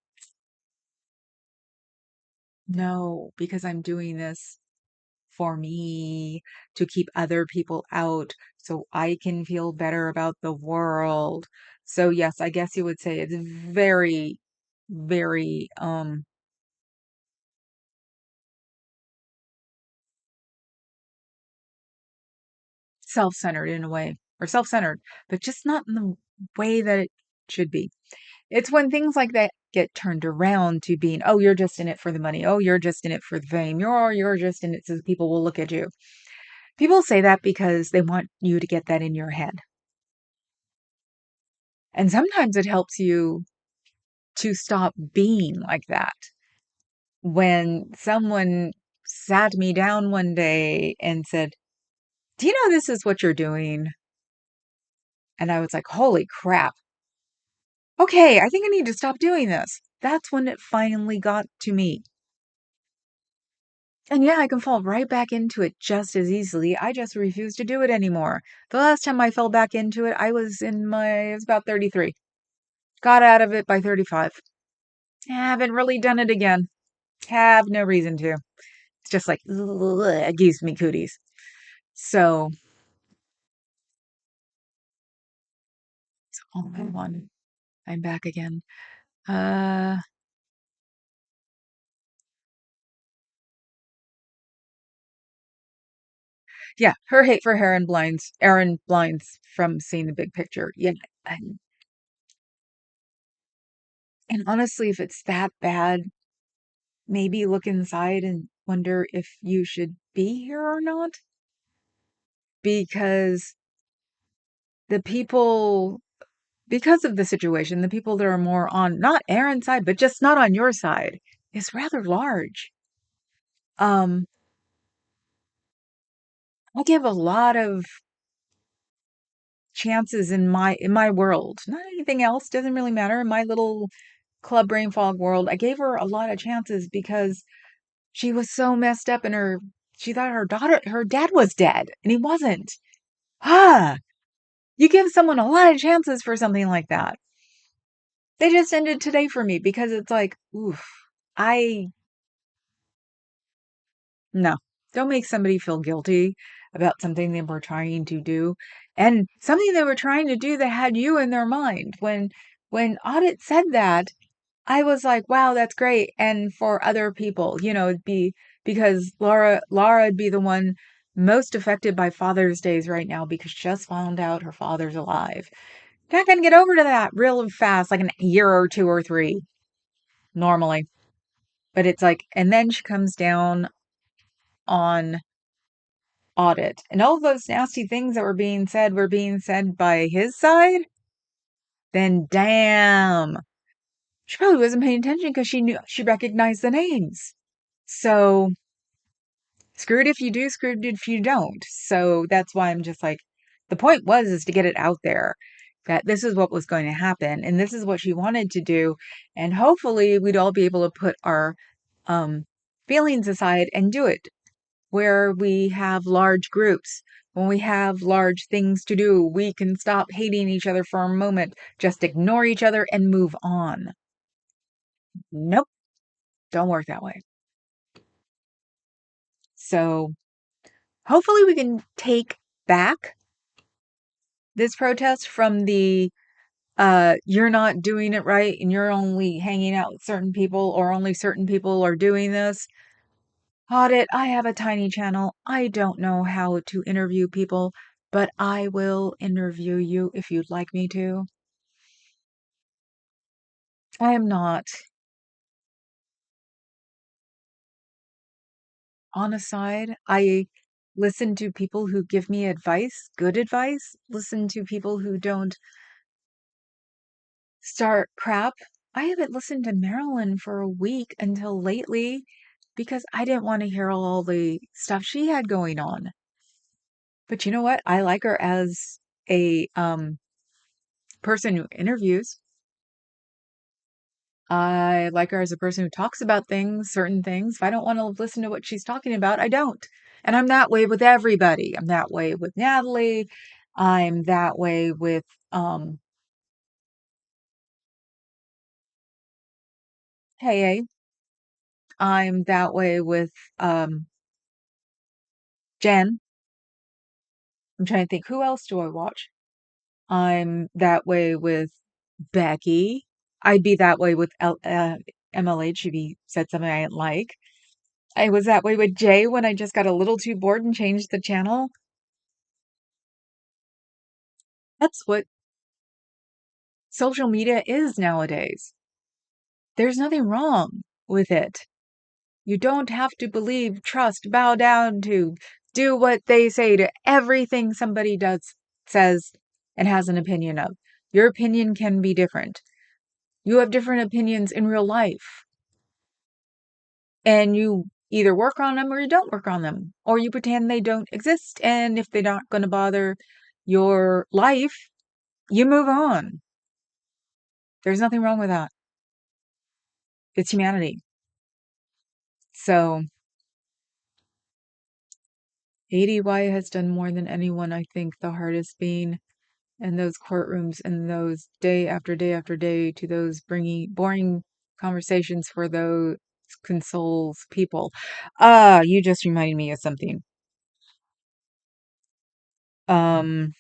No, because I'm doing this for me to keep other people out so I can feel better about the world. So yes, I guess you would say it's very, very self-centered in a way, or self-centered, but just not in the way that it should be. It's when things like that get turned around to being, oh, you're just in it for the money. Oh, you're just in it for the fame. You're just in it so people will look at you. People say that because they want you to get that in your head. And sometimes it helps you to stop being like that. When someone sat me down one day and said, "Do you know this is what you're doing?" And I was like, "Holy crap. Okay, I think I need to stop doing this." That's when it finally got to me. And yeah, I can fall right back into it just as easily. I just refuse to do it anymore. The last time I fell back into it, I was about 33. Got out of it by 35. Haven't really done it again. Have no reason to. It's just like, ugh, it gives me cooties. So, it's all I want. I'm back again. Uh, yeah, her hate for Aaron blinds from seeing the big picture. Yeah, and, and honestly, if it's that bad, maybe look inside and wonder if you should be here or not. Because the people, because of the situation, the people that are more on not Aaron's side, but just not on your side, is rather large. Um, I give a lot of chances in my world. Not anything else, doesn't really matter. In my little club brain fog world, I gave her a lot of chances because she was so messed up in she thought her dad was dead and he wasn't. Ah, you give someone a lot of chances for something like that. They just ended today for me because it's like, oof, I no, don't make somebody feel guilty about something they were trying to do and something they were trying to do that had you in their mind. When Audit said that, I was like, wow, that's great. And for other people, it'd be because Laura'd be the one most affected by Father's Days right now because she just found out her father's alive. Not gonna get over to that real fast, like a year or two or three, normally. But it's like, and then she comes down on Audit. And all those nasty things that were being said by his side, then damn. She probably wasn't paying attention because she recognized the names. So screwed if you do, screwed if you don't. So that's why I'm just like, the point is to get it out there that this is what was going to happen and this is what she wanted to do. And hopefully we'd all be able to put our um, feelings aside and do it where we have large groups. When we have large things to do, we can stop hating each other for a moment, just ignore each other and move on. Nope, don't work that way. So hopefully we can take back this protest from the you're not doing it right and you're only hanging out with certain people or only certain people are doing this. Audit, I have a tiny channel. I don't know how to interview people, but I will interview you if you'd like me to. I am not on a side. I listen to people who give me advice, good advice. Listen to people who don't start crap. I haven't listened to Marilyn for a week until lately because I didn't want to hear all the stuff she had going on. But you know what? I like her as a person who interviews. I like her as a person who talks about things, certain things. If I don't want to listen to what she's talking about, I don't. And I'm that way with everybody. I'm that way with Natalie. I'm that way with Hey. I'm that way with Jen. I'm trying to think, who else do I watch? I'm that way with Becky. I'd be that way with MLH if he said something I didn't like. I was that way with Jay when I just got a little too bored and changed the channel. That's what social media is nowadays. There's nothing wrong with it. You don't have to believe, trust, bow down to, do what they say to everything somebody does, says, and has an opinion of. Your opinion can be different. You have different opinions in real life. And you either work on them or you don't work on them. Or you pretend they don't exist. And if they're not going to bother your life, you move on. There's nothing wrong with that. It's humanity. So ADY has done more than anyone, I think, the hardest being in those courtrooms and those day after day after day to those bringing boring conversations for those consoles people. You just reminded me of something. Um,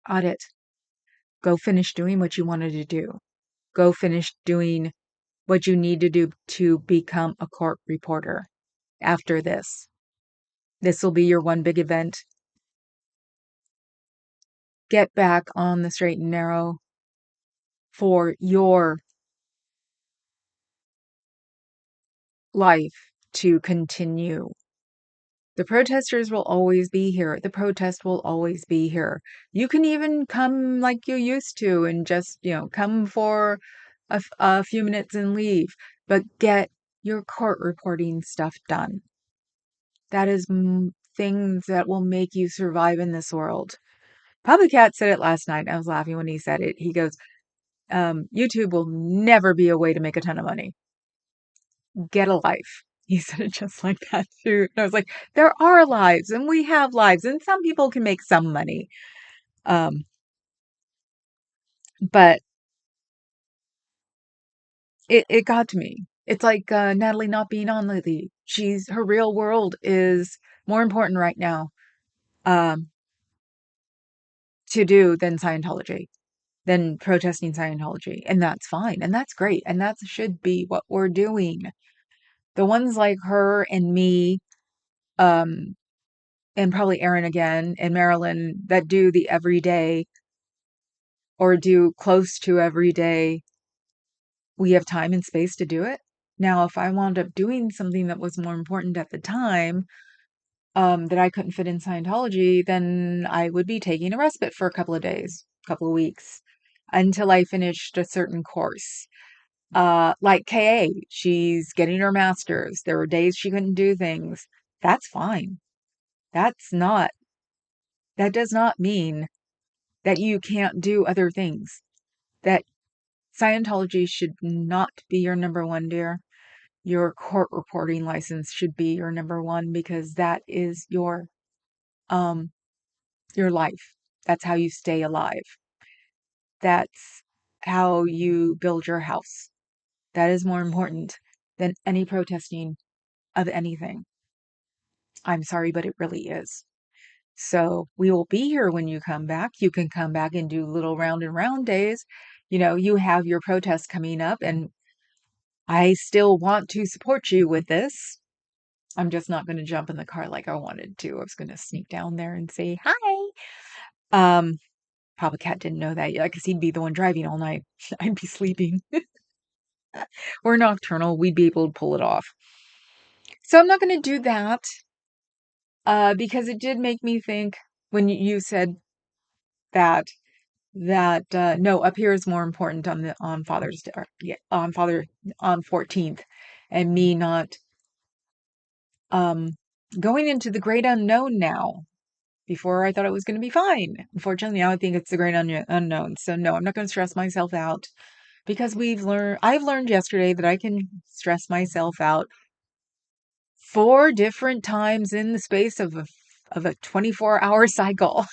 audit. Go finish doing what you wanted to do. Go finish doing what you need to do to become a court reporter after this. This will be your one big event. Get back on the straight and narrow for your life to continue. The protesters will always be here. The protest will always be here. You can even come like you used to and just, come for a few minutes and leave, but get your court reporting stuff done. That is things that will make you survive in this world. Probably Cat said it last night. I was laughing when he said it. He goes, YouTube will never be a way to make a ton of money. Get a life. He said it just like that too. And I was like, there are lives and we have lives and some people can make some money. But it got to me. It's like Natalie not being on lately. Her real world is more important right now um, to do than Scientology, than protesting Scientology. And that's fine. And that's great. And that should be what we're doing. The ones like her and me, um, and probably Erin again and Marilyn that do the everyday or do close to every day, we have time and space to do it. Now, if I wound up doing something that was more important at the time, that I couldn't fit in Scientology, then I would be taking a respite for a couple of days, couple of weeks until I finished a certain course. Like KA, she's getting her master's. There were days she couldn't do things. That's fine. That's not, that does not mean that you can't do other things. That Scientology should not be your number one, dear. Your court reporting license should be your number one because that is your life. That's how you stay alive. That's how you build your house. That is more important than any protesting of anything. I'm sorry, but it really is. So we will be here when you come back. You can come back and do little round and round days. You have your protest coming up, and I still want to support you with this. I'm just not going to jump in the car like I wanted to. I was going to sneak down there and say hi. Um, Papa Cat didn't know that yet because he'd be the one driving all night. I'd be sleeping. We're nocturnal. We'd be able to pull it off. So I'm not going to do that because it did make me think when you said that no, up here is more important on Father's Day, on 14th, and me not going into the great unknown now. Before I thought it was going to be fine. Unfortunately, now I think it's the great unknown. So no, I'm not going to stress myself out because I've learned yesterday that I can stress myself out 4 different times in the space of a 24-hour cycle.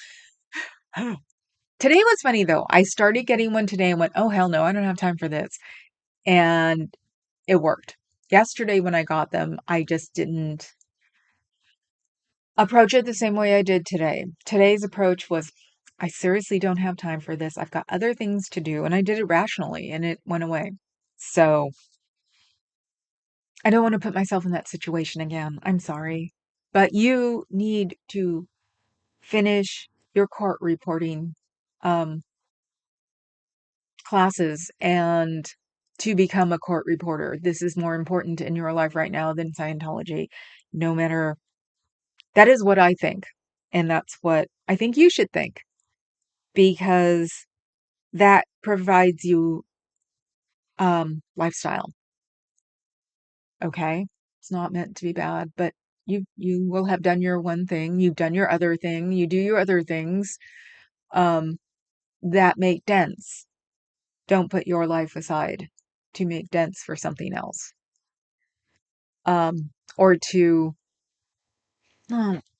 Today was funny though. I started getting one today and went, oh hell no, I don't have time for this. and it worked. Yesterday when I got them, I just didn't approach it the same way I did today. Today's approach was, I seriously don't have time for this. I've got other things to do. And I did it rationally and it went away. So I don't want to put myself in that situation again. I'm sorry. But you need to finish your court reporting um, classes and to become a court reporter. This is more important in your life right now than Scientology. No matter, that is what I think. And that's what I think you should think because that provides you lifestyle. Okay? It's not meant to be bad, but you will have done your one thing, you've done your other thing, you do your other things um that make dents. Don't put your life aside to make dents for something else. Or to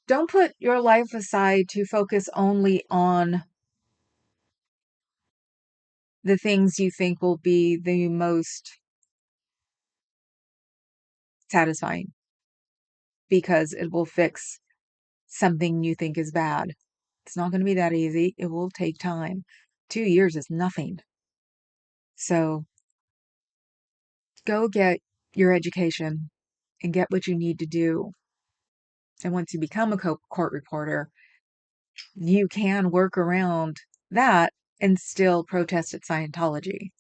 don't put your life aside to focus only on the things you think will be the most satisfying because it will fix something you think is bad. It's not going to be that easy. It will take time. 2 years is nothing. So go get your education and get what you need to do. And once you become a court reporter, you can work around that and still protest at Scientology.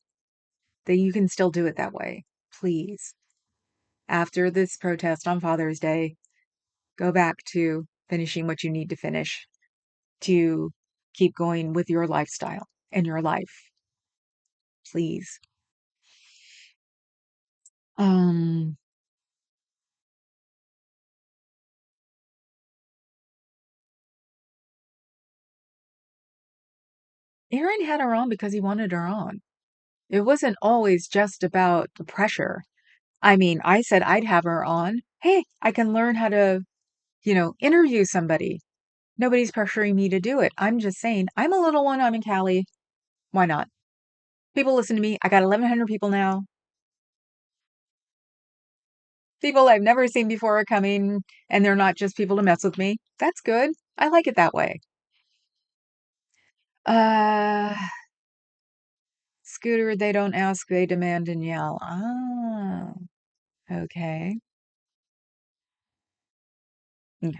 That you can still do it that way. Please. After this protest on Father's Day, go back to finishing what you need to finish to keep going with your lifestyle and your life. Please. Um, Aaron had her on because he wanted her on. It wasn't always just about the pressure. I mean, I said I'd have her on. Hey, I can learn how to, interview somebody. Nobody's pressuring me to do it. I'm just saying, I'm a little one. I'm in Cali. Why not? People listen to me. I got 1,100 people now. People I've never seen before are coming, and they're not just people to mess with me. That's good. I like it that way. Uh, Scooter, they don't ask, they demand and yell. Ah, okay. Okay.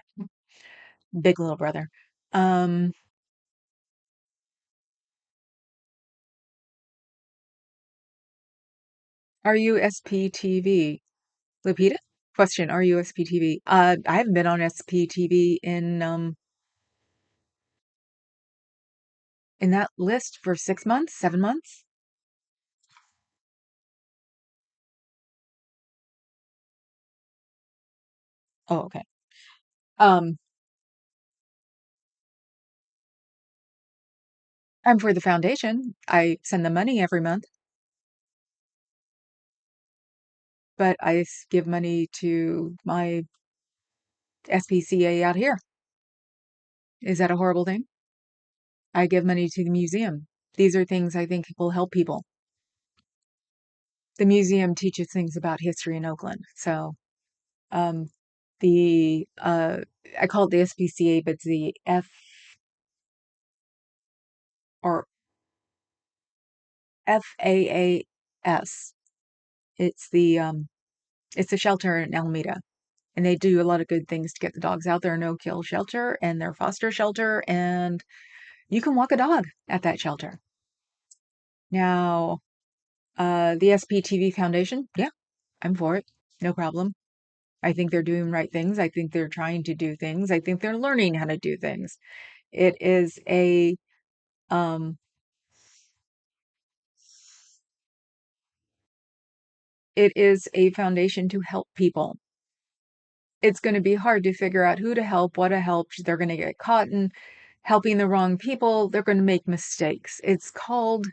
Big little brother. Um, are you SPTV? Lupita? Question, are you SPTV? I haven't been on SPTV in that list for 6 months, 7 months. Oh, okay. Um, I'm for the foundation. I send them money every month, but give money to my SPCA out here. Is that a horrible thing? I give money to the museum. These are things I think will help people. The museum teaches things about history in Oakland. So, um, the I call it the SPCA, but it's the F or FAAS. It's it's a shelter in Alameda, and they do a lot of good things to get the dogs out. They're a no-kill shelter, and they're foster shelter, and you can walk a dog at that shelter. Now, the SPTV Foundation, yeah, I'm for it. No problem. I think they're doing right things. I think they're trying to do things. I think they're learning how to do things. It is a um it is a foundation to help people. It's going to be hard to figure out who to help, what to help. They're going to get caught in helping the wrong people. They're going to make mistakes. It's called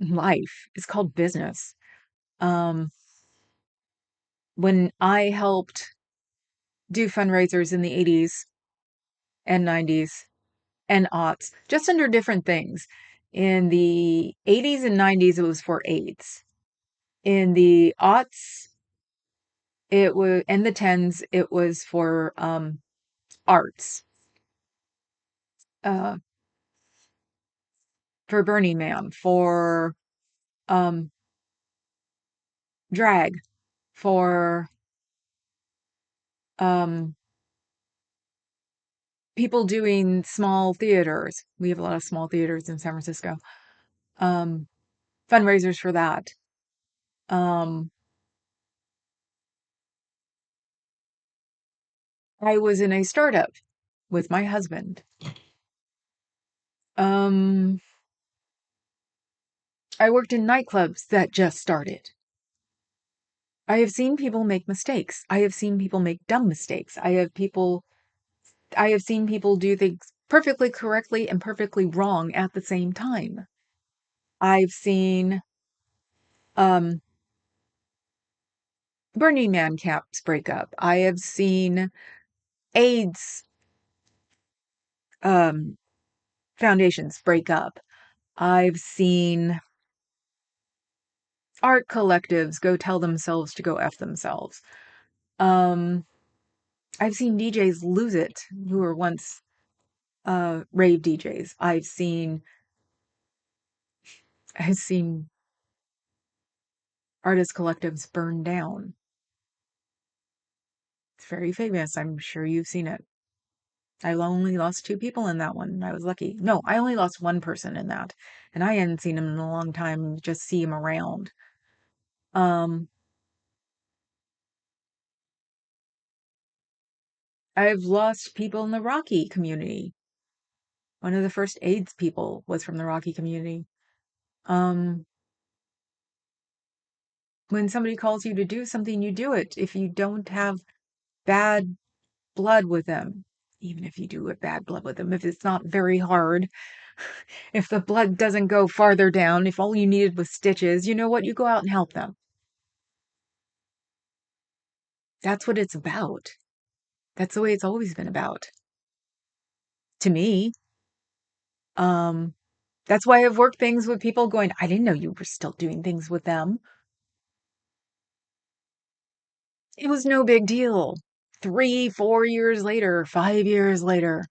life. It's called business. Um, when I helped do fundraisers in the 80s and 90s and aughts, just under different things, In the 80s and 90s, it was for AIDS. In the aughts, it was, and the tens, it was for arts, uh, for Burning Man, for um, drag, for um, people doing small theaters. We have a lot of small theaters in San Francisco. Um, fundraisers for that. Um, I was in a startup with my husband. Um, I worked in nightclubs that just started. I have seen people make mistakes. I have seen people make dumb mistakes. I have seen people do things perfectly correctly and perfectly wrong at the same time. I've seen um Burning Man camps break up. I have seen AIDS um foundations break up. I've seen art collectives go tell themselves to go F themselves. Um I've seen DJs lose it who were once rave DJs. I've seen artist collectives burn down. It's very famous. I'm sure you've seen it. I only lost two people in that one. I was lucky. No, I only lost one person in that. And I hadn't seen him in a long time, just see him around. Um, I've lost people in the Rocky community. One of the first AIDS people was from the Rocky community. Um, when somebody calls you to do something, you do it. If you don't have bad blood with them, even if you do have bad blood with them, if it's not very hard, if the blood doesn't go farther down, if all you needed was stitches, you know what? You go out and help them. That's what it's about. That's the way it's always been about. To me, um, that's why I've worked things with people going, I didn't know you were still doing things with them. It was no big deal. 3, 4 years later, 5 years later,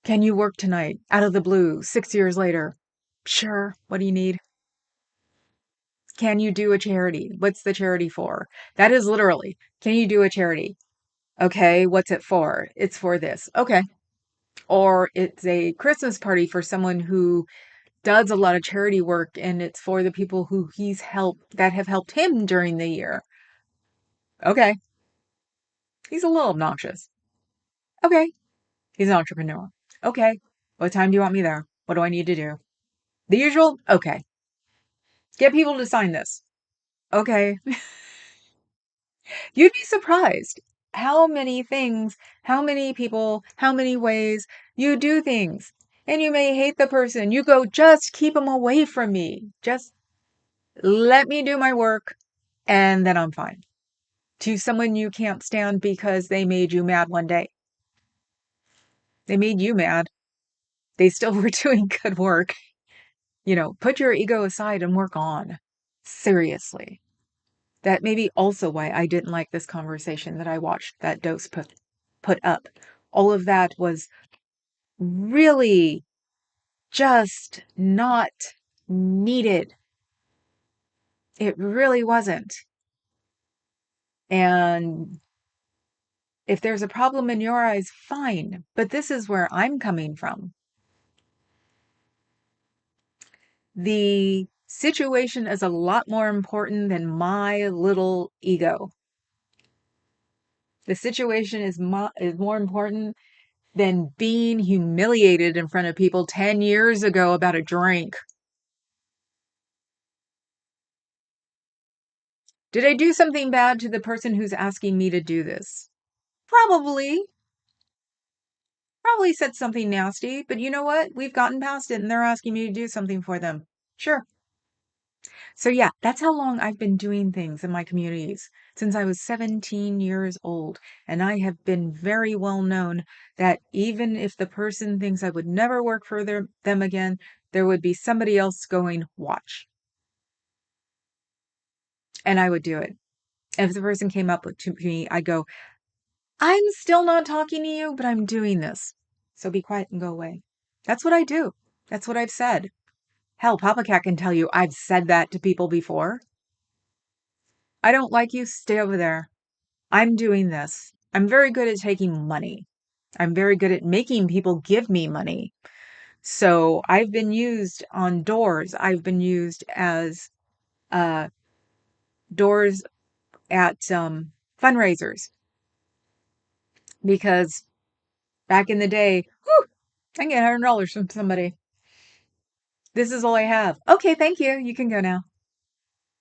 can you work tonight? Out of the blue, 6 years later. Sure. What do you need? Can you do a charity? What's the charity for? That is literally, can you do a charity? Okay, what's it for? It's for this. Okay. Or it's a Christmas party for someone who does a lot of charity work and it's for the people who he's helped that have helped him during the year. Okay. He's a little obnoxious. Okay. He's an entrepreneur. Okay. What time do you want me there? What do I need to do? The usual? Okay. Get people to sign this. Okay. You'd be surprised how many things, how many people, how many ways you do things. And you may hate the person. You go, just keep them away from me. Just let me do my work and then I'm fine. To someone you can't stand because they made you mad one day. They made you mad. They still were doing good work. Put your ego aside and work on. Seriously. That may be also why I didn't like this conversation that I watched that Dose put up. All of that was really just not needed. It really wasn't. And if there's a problem in your eyes, fine. But this is where I'm coming from. The situation is a lot more important than my little ego. The situation is more important than being humiliated in front of people 10 years ago about a drink. Did I do something bad to the person who's asking me to do this? Probably. Probably said something nasty, but you know what? We've gotten past it and they're asking me to do something for them. Sure. So yeah, that's how long I've been doing things in my communities, since I was 17 years old. And I have been very well known that even if the person thinks I would never work for them again, there would be somebody else going, watch. And I would do it. If the person came up to me, I'd go, I'm still not talking to you, but I'm doing this. So be quiet and go away. That's what I do. That's what I've said. Hell, Papa Cat can tell you I've said that to people before. I don't like you. Stay over there. I'm doing this. I'm very good at taking money. I'm very good at making people give me money. So I've been used on doors. I've been used as doors at fundraisers because back in the day, whew, I can get $100 from somebody. This is all I have. Okay, thank you. You can go now.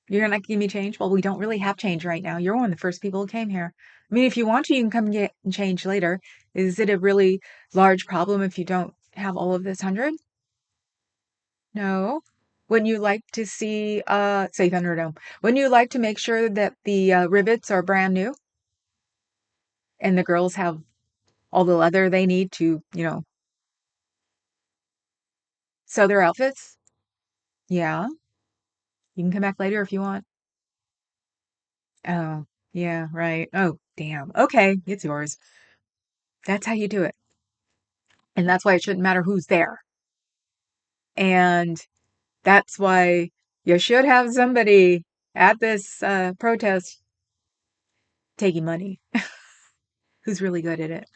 You're not give me change? Well, we don't really have change right now. You're one of the first people who came here. I mean, if you want to, you can come get change later. Is it a really large problem if you don't have all of this 100? No. Wouldn't you like to see, say Thunderdome, wouldn't you like to make sure that the rivets are brand new and the girls have all the leather they need to, sew their outfits? Yeah. You can come back later if you want. Oh, yeah, right. Oh, damn. Okay, it's yours. That's how you do it. And that's why it shouldn't matter who's there. And that's why you should have somebody at this protest taking money who's really good at it,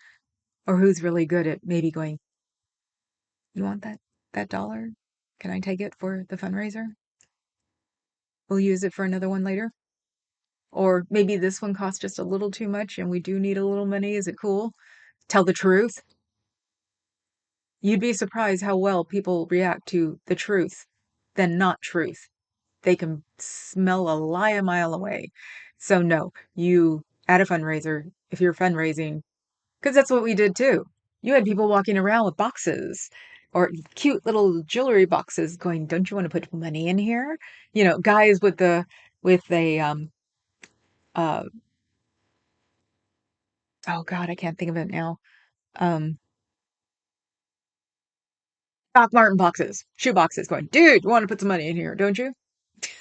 or who's really good at maybe going, you want that dollar? Can I take it for the fundraiser? We'll use it for another one later. Or maybe this one costs just a little too much and we do need a little money. Is it cool? Tell the truth. You'd be surprised how well people react to the truth than not truth. They can smell a lie a mile away. So no, you at a fundraiser, if you're fundraising, because that's what we did too. You had people walking around with boxes or cute little jewelry boxes going, don't you want to put money in here? Guys with a uh oh God, I can't think of it now. Um Doc Martin boxes, shoe boxes going, dude, you want to put some money in here, don't you? That's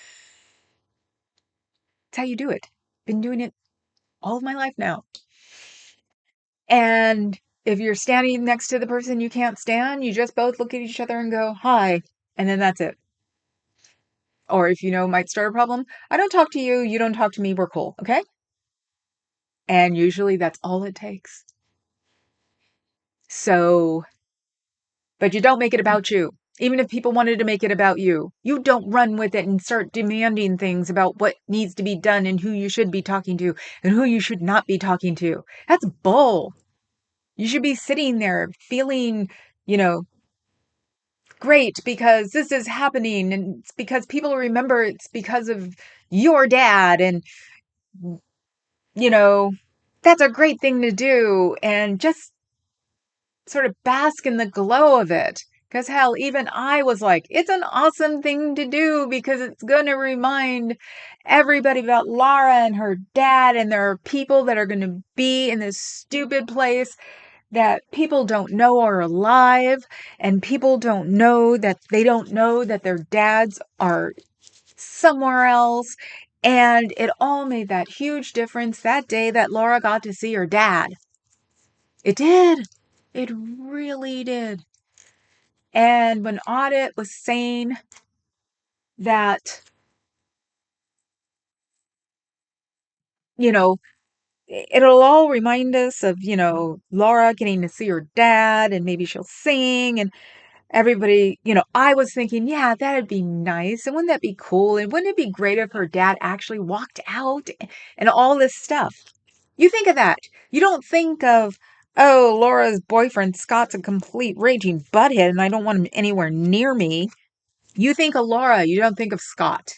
how you do it. Been doing it all of my life now. And if you're standing next to the person you can't stand, you just both look at each other and go, hi. And then that's it. Or if might start a problem, I don't talk to you, you don't talk to me, we're cool, okay? And usually that's all it takes. So, but you don't make it about you. Even if people wanted to make it about you, you don't run with it and start demanding things about what needs to be done and who you should be talking to and who you should not be talking to. That's bull. You should be sitting there feeling, you know, great because this is happening and it's because people remember it's because of your dad and, you know, that's a great thing to do and just sort of bask in the glow of it. Because hell, even I was like, it's an awesome thing to do because it's going to remind everybody about Laura and her dad. And there are people that are going to be in this stupid place that people don't know are alive. And people don't know that they don't know that their dads are somewhere else. And it all made that huge difference that day that Laura got to see her dad. It did. It really did. And when Audit was saying that, you know, it'll all remind us of, Laura getting to see her dad and maybe she'll sing and everybody, I was thinking, yeah, that'd be nice. And wouldn't that be cool? And wouldn't it be great if her dad actually walked out and all this stuff? You think of that. You don't think of, oh, Laura's boyfriend Scott's a complete raging butthead and I don't want him anywhere near me. You think of Laura, you don't think of Scott.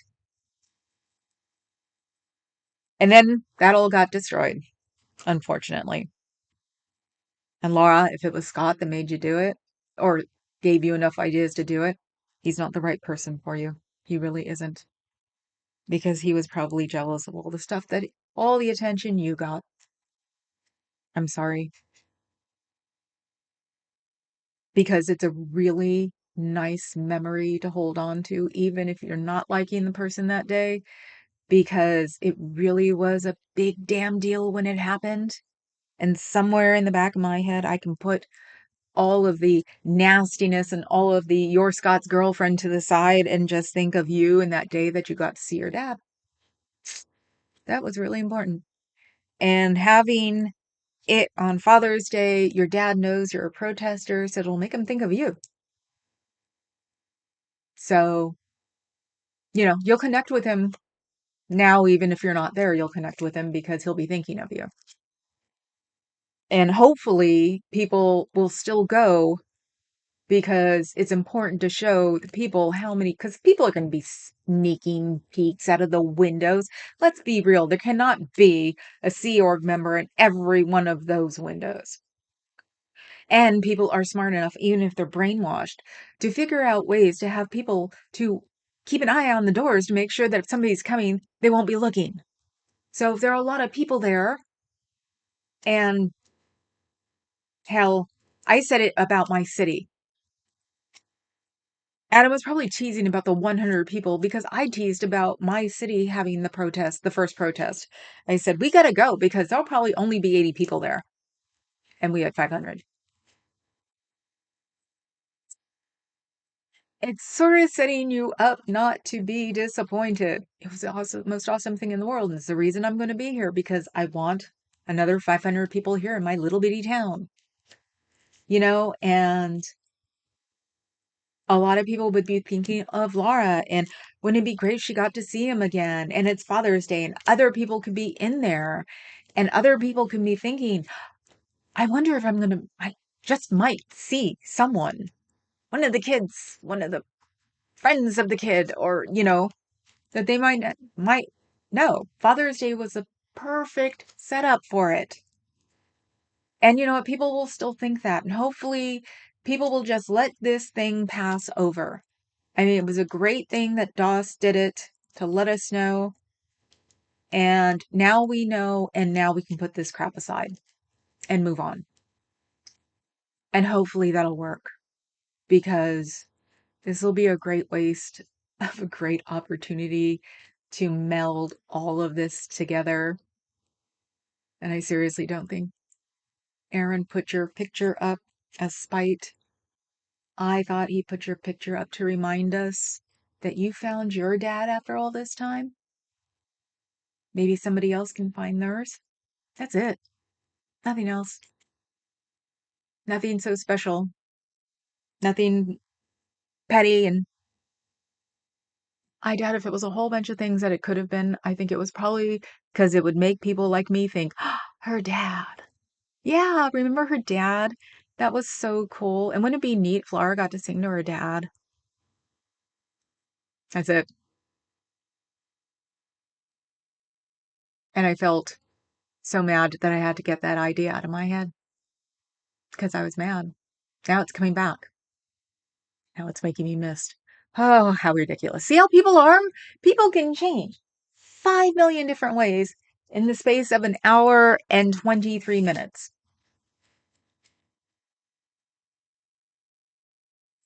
And then that all got destroyed, unfortunately. And Laura, if it was Scott that made you do it or gave you enough ideas to do it, he's not the right person for you. He really isn't. Because he was probably jealous of all the stuff all the attention you got. I'm sorry. Because it's a really nice memory to hold on to, even if you're not liking the person that day, because it really was a big damn deal when it happened. And somewhere in the back of my head, I can put all of the nastiness and all of the "you're Scott's girlfriend" to the side and just think of you and that day that you got to see your dad. That was really important. And having it on Father's Day, your dad knows you're a protester, so it'll make him think of you. So, you'll connect with him now, even if you're not there, you'll connect with him because he'll be thinking of you. And hopefully, people will still go because it's important to show the people because people are going to be sneaking peeks out of the windows. Let's be real. There cannot be a Sea Org member in every one of those windows. And people are smart enough, even if they're brainwashed, to figure out ways to have people to keep an eye on the doors to make sure that if somebody's coming, they won't be looking. So if there are a lot of people there, and hell, I said it about my city. Adam was probably teasing about the 100 people because I teased about my city having the first protest. I said, we got to go because there'll probably only be 80 people there. And we had 500. It's sort of setting you up not to be disappointed. It was the most awesome thing in the world. And it's the reason I'm going to be here because I want another 500 people here in my little bitty town. And a lot of people would be thinking of Laura, and wouldn't it be great if she got to see him again? And it's Father's Day, and other people could be in there, and other people could be thinking, I wonder if I just might see someone, one of the kids, one of the friends of the kid, or, that they might know. Father's Day was a perfect setup for it. And you know what? People will still think that. And hopefully people will just let this thing pass over. I mean, it was a great thing that Doss did it to let us know. And now we know, and now we can put this crap aside and move on. And hopefully that'll work because this will be a great waste of a great opportunity to meld all of this together. And I seriously don't think Aaron put your picture up as spite. I thought he put your picture up to remind us that you found your dad after all this time. Maybe somebody else can find theirs. That's it. Nothing else. Nothing so special. Nothing petty. And I doubt if it was a whole bunch of things that it could have been. I think it was probably because it would make people like me think, oh, her dad. Yeah, remember her dad? That was so cool. And wouldn't it be neat if Laura got to sing to her dad? That's it. And I felt so mad that I had to get that idea out of my head because I was mad. Now it's coming back. Now it's making me missed. Oh, how ridiculous. See how people are? People can change 5 million different ways in the space of an hour and 23 minutes.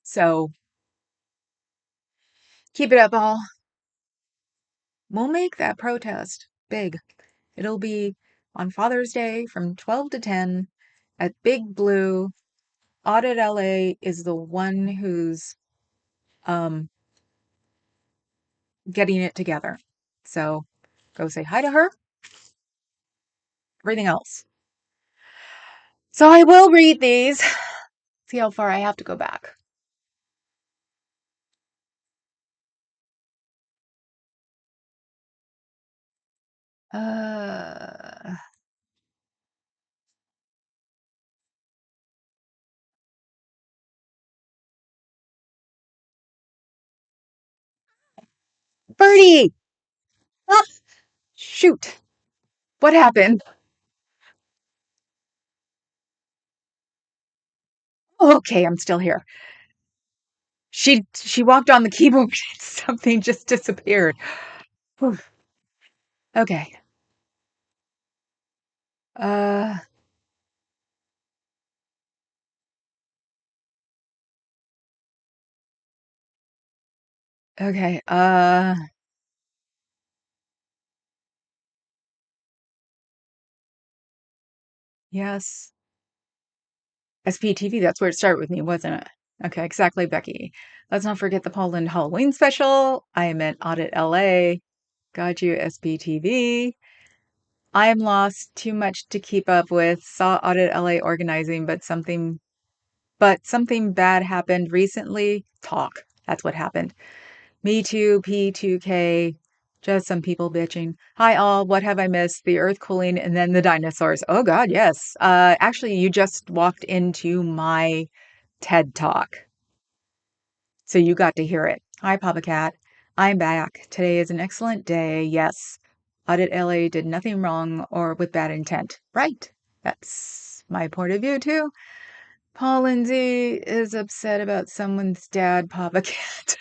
So keep it up, all. We'll make that protest big. It'll be on Father's Day from 12 to 10 at Big Blue. Audit LA is the one who's um getting it together. So go say hi to her. Everything else. So I will read these. See how far I have to go back. Uh, Birdie! Ah, shoot. What happened? Okay, I'm still here. She walked on the keyboard and something just disappeared. Whew. Okay. Uh, Okay. Yes. SPTV, that's where it started with me, wasn't it? Okay, exactly, Becky. Let's not forget the Paul Lynde Halloween special. I am at Audit LA. Got you, SPTV. I am lost, too much to keep up with. Saw Audit LA organizing, but something bad happened recently. Talk. That's what happened. Me too, P2K. Just some people bitching. Hi all, what have I missed? The earth cooling and then the dinosaurs. Oh God, yes. Actually, you just walked into my TED Talk, so you got to hear it. Hi, Papa Cat. I'm back. Today is an excellent day. Yes. Audit LA did nothing wrong or with bad intent. Right. That's my point of view too. Paul Lindsay is upset about someone's dad, Papa Cat.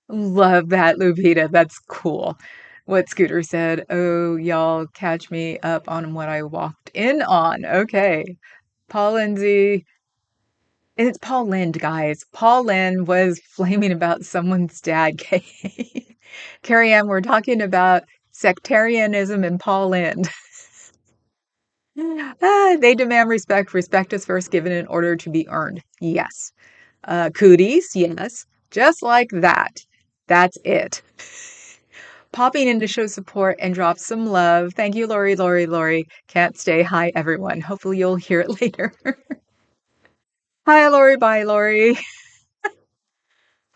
Love that, Lupita. That's cool. What Scooter said. Oh, y'all catch me up on what I walked in on. Okay. Paul Lindsay. And it's Paul Lind, guys. Paul Lind was flaming about someone's dad. Carrie Ann, we're talking about sectarianism and Paul Lind. They demand respect. Respect is first given in order to be earned. Yes. Cooties, yes. Just like that. That's it. Popping in to show support and drop some love. Thank you, Lori, Lori, Lori. Can't stay. Hi, everyone. Hopefully you'll hear it later. Hi, Lori. Bye, Lori.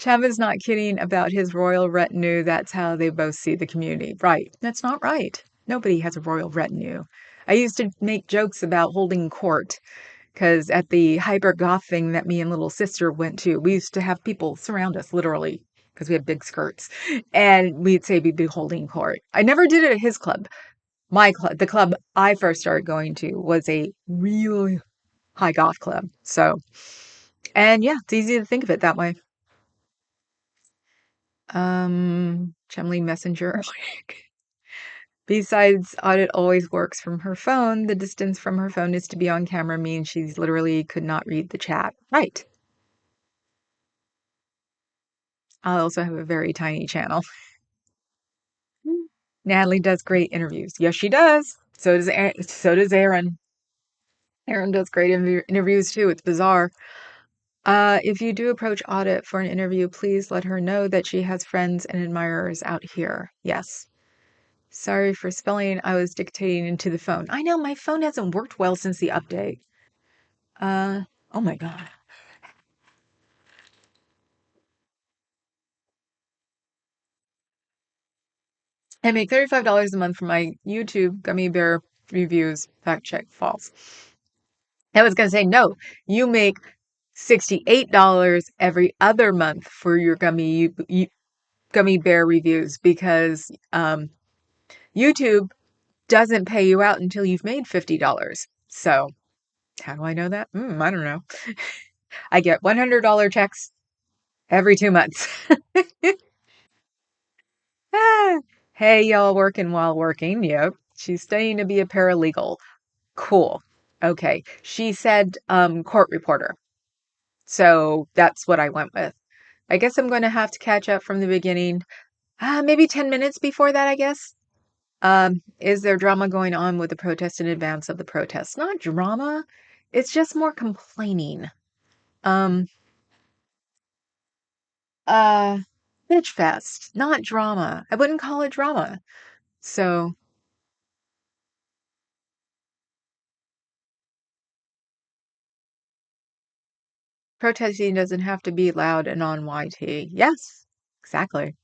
Chev is not kidding about his royal retinue. That's how they both see the community. Right. That's not right. Nobody has a royal retinue. I used to make jokes about holding court because at the hyper goth thing that me and little sister went to, we used to have people surround us literally because we had big skirts. And we'd say we'd be holding court. I never did it at his club. My club, the club I first started going to, was a really high goth club. So, and yeah, it's easy to think of it that way. Chumley Messenger. Besides, Audit always works from her phone. The distance from her phone is to be on camera means she's literally could not read the chat. Right. I also have a very tiny channel. Natalie does great interviews. Yes, she does. So does Aaron. Aaron does great interviews too. It's bizarre. If you do approach Audit for an interview, please let her know that she has friends and admirers out here. Yes. Sorry for spelling. I was dictating into the phone. I know my phone hasn't worked well since the update. Uh, oh my God. I make $35 a month from my YouTube gummy bear reviews. Fact check false. I was gonna say no. You make $68 every other month for your gummy bear reviews because YouTube doesn't pay you out until you've made $50. So how do I know that? I don't know. I get $100 checks every 2 months. Ah, hey, y'all working while working. Yep. She's studying to be a paralegal. Cool. Okay. She said court reporter. So that's what I went with. I guess I'm going to have to catch up from the beginning. Maybe 10 minutes before that, I guess. Is there drama going on with the protest in advance of the protest? Not drama. It's just more complaining. Um, uh, bitch fest, not drama. I wouldn't call it drama. So protesting doesn't have to be loud and on YT. Yes, exactly.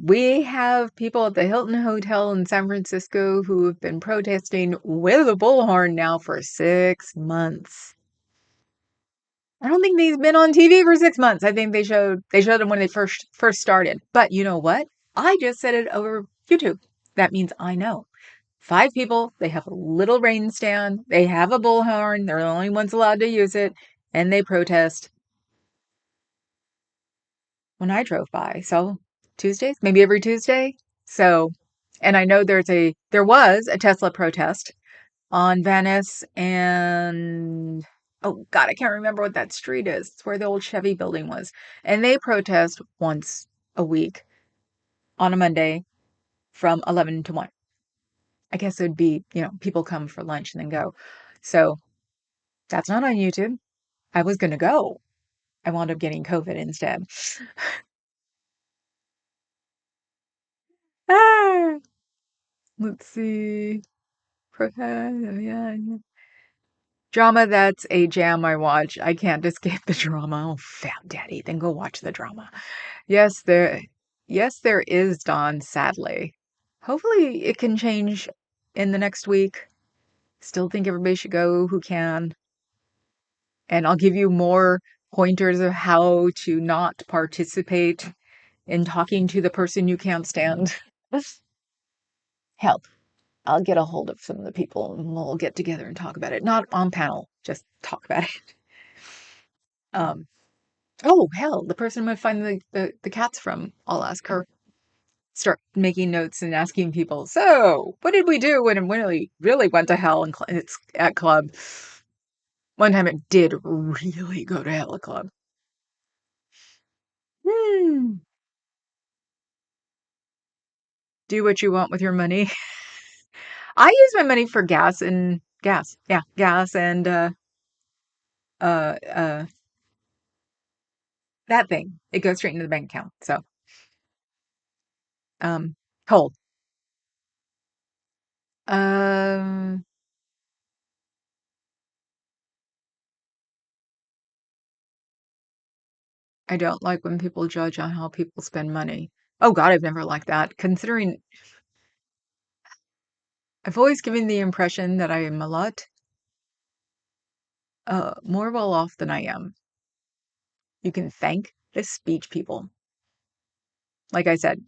We have people at the Hilton Hotel in San Francisco who have been protesting with a bullhorn now for 6 months. I don't think they've been on TV for 6 months. I think they showed them when they first started. But you know what? I just said it over YouTube. That means I know. 5 people, they have a little rain stand, they have a bullhorn, they're the only ones allowed to use it, and they protest when I drove by. So Tuesdays, maybe every Tuesday. So, and I know there was a Tesla protest on Venice and Oh God, I can't remember what that street is. It's where the old Chevy building was. And they protest once a week on a Monday from 11 to 1. I guess it would be, people come for lunch and then go. So that's not on YouTube. I was going to go. I wound up getting COVID instead. Ah, let's see. Yeah. Drama, that's a jam I watch. I can't escape the drama. Oh, fat daddy. Then go watch the drama. Yes, there is Dawn, sadly. Hopefully it can change in the next week. Still think everybody should go who can. And I'll give you more pointers of how to not participate in talking to the person you can't stand. Hell, I'll get a hold of some of the people and we'll get together and talk about it. Not on panel, just talk about it. Um, oh, hell, the person I'm going to find the cats from, I'll ask her. Start making notes and asking people, so what did we do when it really went to hell and it's at club? One time it did really go to hell at club. Hmm. Do what you want with your money. I use my money for gas and gas. Yeah, gas and uh uh that thing. It goes straight into the bank account. So um cold. Um I don't like when people judge on how people spend money. Oh God, I've never liked that. Considering I've always given the impression that I am a lot more well off than I am. You can thank the speech people. Like I said,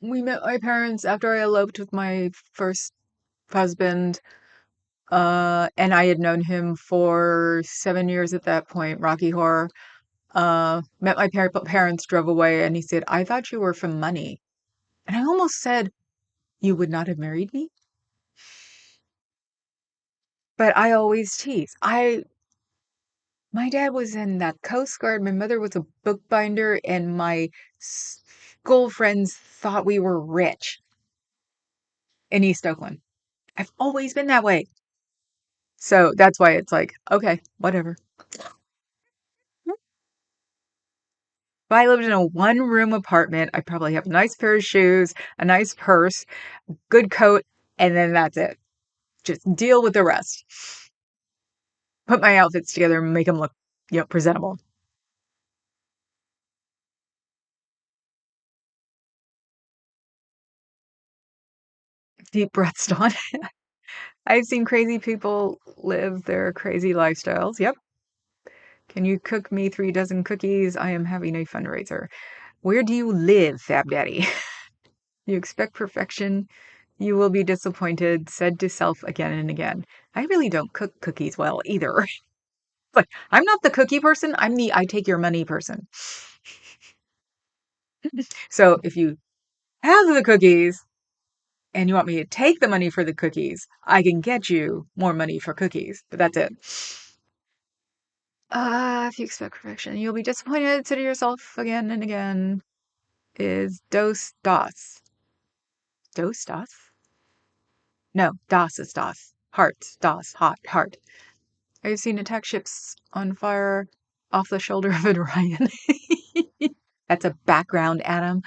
we met my parents after I eloped with my first husband, and I had known him for 7 years at that point, Rocky Horror. Met my parents, drove away, and he said, I thought you were from money. And I almost said, you would not have married me? But I always tease. My dad was in the Coast Guard. My mother was a bookbinder, and my school friends thought we were rich in East Oakland. I've always been that way. So that's why it's like, okay, whatever. If I lived in a one-room apartment, I'd probably have a nice pair of shoes, a nice purse, good coat, and then that's it. Just deal with the rest. Put my outfits together and make them look, presentable. Deep breaths, Dawn. I've seen crazy people live their crazy lifestyles. Yep. Can you cook me 3 dozen cookies? I am having a fundraiser. Where do you live, Fab Daddy? You expect perfection. You will be disappointed, said to self again and again. I really don't cook cookies well either. But I'm not the cookie person. I'm the I take your money person. So if you have the cookies and you want me to take the money for the cookies, I can get you more money for cookies. But that's it. If you expect perfection, you'll be disappointed, said to yourself again and again. Is dos das. Dos das? No, das is das. Hearts, das, hot, heart. I've seen attack ships on fire off the shoulder of Orion. That's a background, Adam.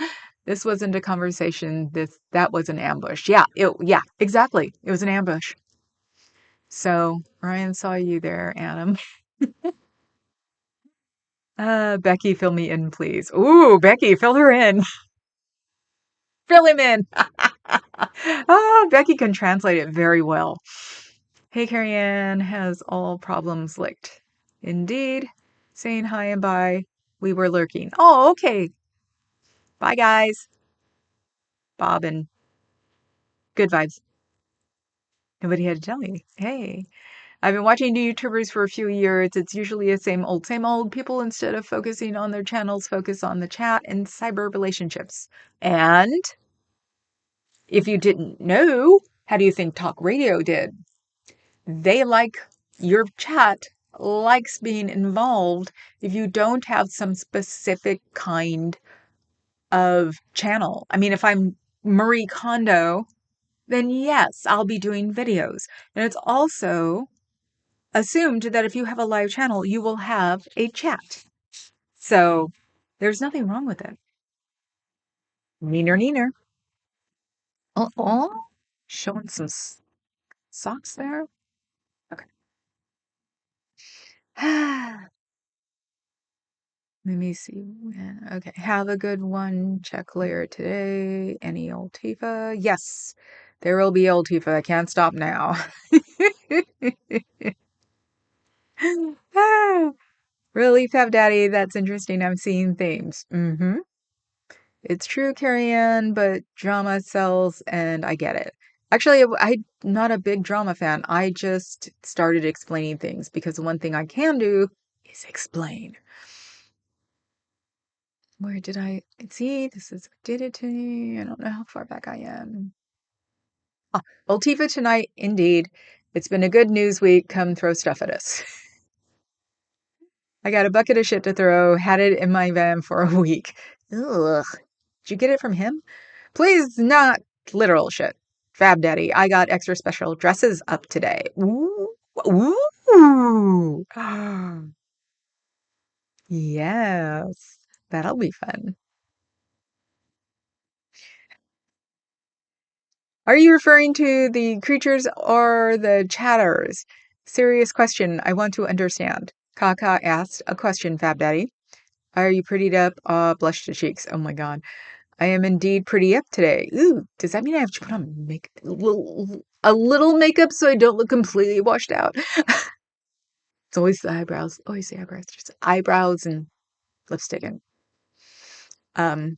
This wasn't a conversation. That was an ambush. Yeah, exactly. It was an ambush. So Ryan saw you there, Adam. Becky, fill me in, please. Ooh, Becky, fill her in. Fill him in. Becky can translate it very well. Hey, Carrie Ann has all problems licked. Indeed. Saying hi and bye. We were lurking. Oh, okay. Bye, guys. Bob and good vibes. Nobody had to tell me. Hey. I've been watching new YouTubers for a few years. It's usually the same old, same old. People, instead of focusing on their channels, focus on the chat and cyber relationships. And if you didn't know, how do you think talk radio did? They like your chat likes being involved if you don't have some specific kind of channel. I mean, if I'm Marie Kondo, then yes, I'll be doing videos. And it's also assumed that if you have a live channel, you will have a chat. So there's nothing wrong with it. Neener, neener. Oh, showing some socks there. Okay. Let me see. Okay. Have a good one. Check later today. Any old Tifa? Yes, there will be old Tifa. I can't stop now. Really, Fab Daddy? That's interesting. I'm seeing themes. It's true, Carrie Ann, but drama sells, and I get it. Actually, I'm not a big drama fan. I just started explaining things because the one thing I can do is explain. Where did I see? This is did it to me. I don't know how far back I am. Ah, Ultifa tonight, indeed. It's been a good news week. Come throw stuff at us. I got a bucket of shit to throw, had it in my van for a week. Ugh. Did you get it from him? Please, not literal shit. Fab Daddy, I got extra special dresses up today. Ooh. Ooh. Yes. That'll be fun. Are you referring to the creatures or the chatters? Serious question. I want to understand. Kaka asked a question, Fab Daddy. Are you prettied up? Blush to cheeks. Oh my god. I am indeed pretty up today. Ooh, does that mean I have to put on a little makeup so I don't look completely washed out? It's always the eyebrows. Always the eyebrows. Just eyebrows and lipstick and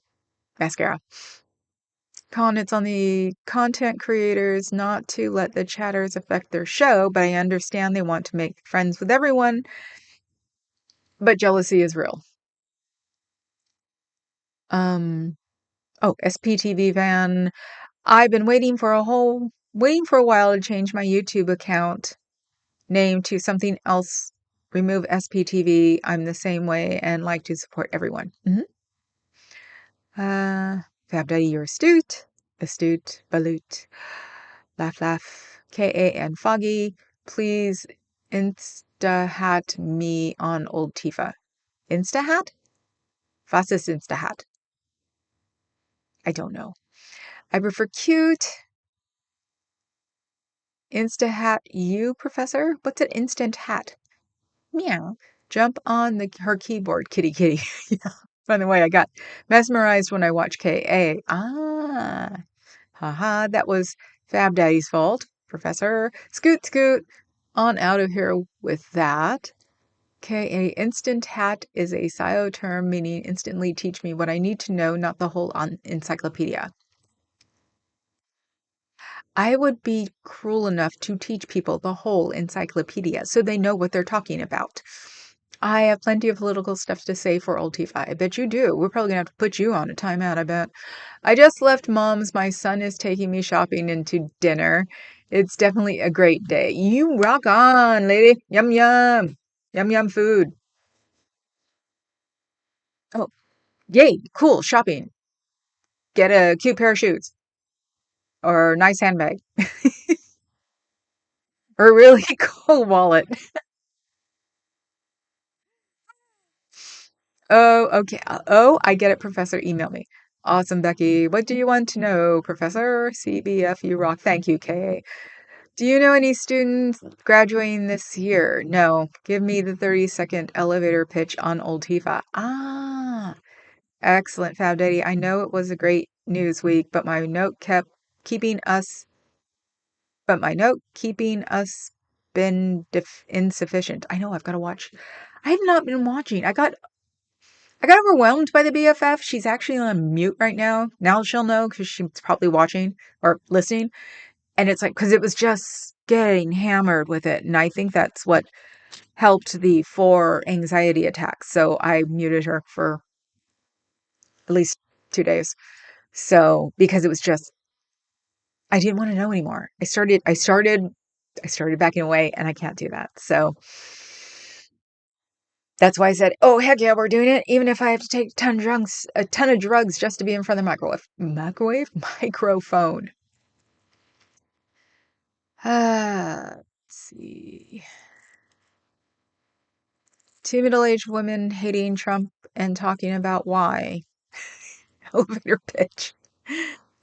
mascara. Con, it's on the content creators not to let the chatters affect their show, but I understand they want to make friends with everyone, but jealousy is real. SPTV van. I've been waiting for a while to change my YouTube account name to something else. Remove SPTV. I'm the same way and like to support everyone. Fab Daddy, you're astute. Astute, balut. Laugh, laugh. KA and Foggy. Please insta-hat me on old Tifa. Insta-hat? Was ist insta-hat? I don't know. I prefer cute. Insta-hat you, Professor? What's an instant hat? Meow. Jump on her keyboard, kitty kitty. Yeah. By the way, I got mesmerized when I watched KA. Haha, that was Fab Daddy's fault. Professor, scoot, scoot. On out of here with that. KA, instant hat is a SCIO term meaning instantly teach me what I need to know, not the whole encyclopedia. I would be cruel enough to teach people the whole encyclopedia so they know what they're talking about. I have plenty of political stuff to say for old Tifa. I bet you do. We're probably going to have to put you on a timeout, I bet. I just left mom's. My son is taking me shopping and to dinner. It's definitely a great day. You rock on, lady. Yum, yum. Yum, yum food. Oh, yay. Cool. Shopping. Get a cute pair of shoes or a nice handbag or a really cool wallet. Oh, okay. Oh, I get it, Professor. Email me. Awesome, Becky. What do you want to know, Professor? CBF, you rock. Thank you, Kay. Do you know any students graduating this year? No. Give me the 30-second elevator pitch on Old Tifa. Excellent, Fab Daddy. I know it was a great news week, but my note keeping us, been insufficient. I know I've got to watch. I have not been watching. I got overwhelmed by the BFF. She's actually on mute right now. Now she'll know because she's probably watching or listening. And it's like, because it was just getting hammered with it. And I think that's what helped the 4 anxiety attacks. So I muted her for at least 2 days. So because it was just, I didn't want to know anymore. I started backing away and I can't do that. So That's why I said, oh, heck yeah, we're doing it. Even if I have to take a ton of drugs just to be in front of the microphone. Let's see. Two middle-aged women hating Trump and talking about why. Elevator pitch.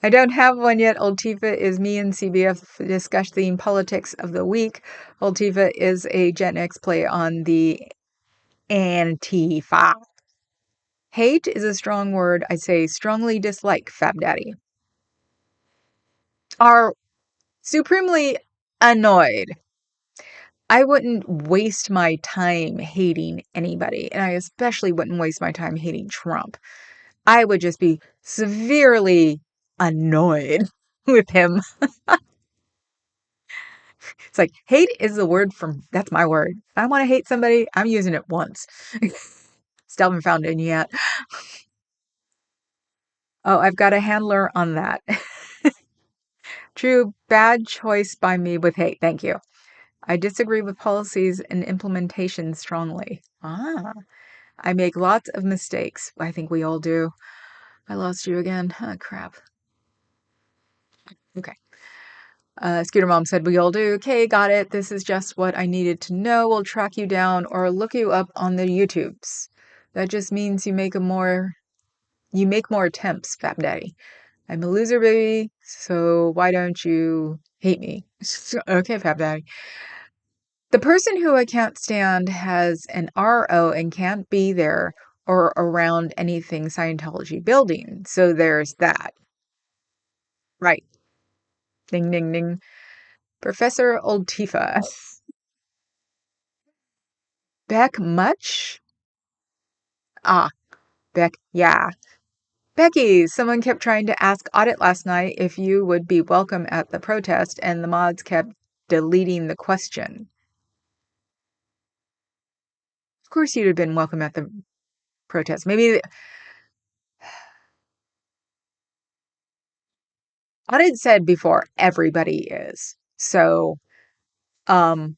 I don't have one yet. Old Tifa is me and CBF discussing politics of the week. Old Tifa is a Gen X play on the Antifa. Hate is a strong word. I'd say strongly dislike Fab Daddy. Are supremely annoyed. I wouldn't waste my time hating anybody, and I especially wouldn't waste my time hating Trump. I would just be severely annoyed with him. It's like hate is the word that's my word. If I want to hate somebody, I'm using it once. Still haven't found it yet. Oh, I've got a handler on that. True, bad choice by me with hate. Thank you. I disagree with policies and implementation strongly. I make lots of mistakes. I think we all do. I lost you again. Oh, crap. Okay. Scooter Mom said, we all do. Okay, got it. This is just what I needed to know. We'll track you down or look you up on the YouTubes. That just means you make more attempts, Fab Daddy. I'm a loser, baby, so why don't you hate me? Okay, Fab Daddy. The person who I can't stand has an RO and can't be there or around anything Scientology building. So there's that. Right. Ding, ding, ding. Professor Oldtifa. Beck much? Ah, Beck, yeah. Becky, someone kept trying to ask Audit last night if you would be welcome at the protest, and the mods kept deleting the question. Of course you'd have been welcome at the protest. Maybe Audit said before everybody is. So, um,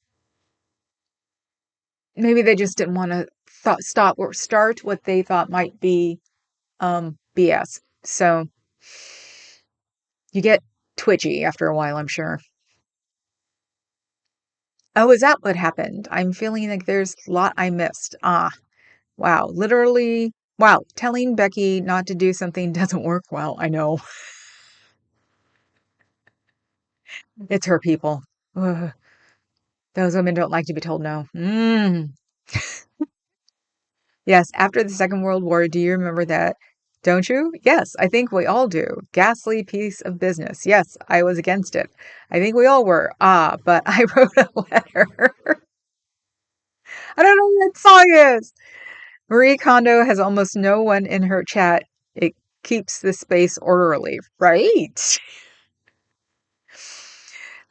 maybe they just didn't want to stop or start what they thought might be BS. So you get twitchy after a while, I'm sure. Oh, is that what happened? I'm feeling like there's a lot I missed. Wow. Literally, wow. Telling Becky not to do something doesn't work well. I know. It's her people. Ugh. Those women don't like to be told no. Yes, after the Second World War, do you remember that? Don't you? Yes, I think we all do. Ghastly piece of business. Yes, I was against it. I think we all were. But I wrote a letter. I don't know what that song is. Marie Kondo has almost no one in her chat. It keeps the space orderly, right?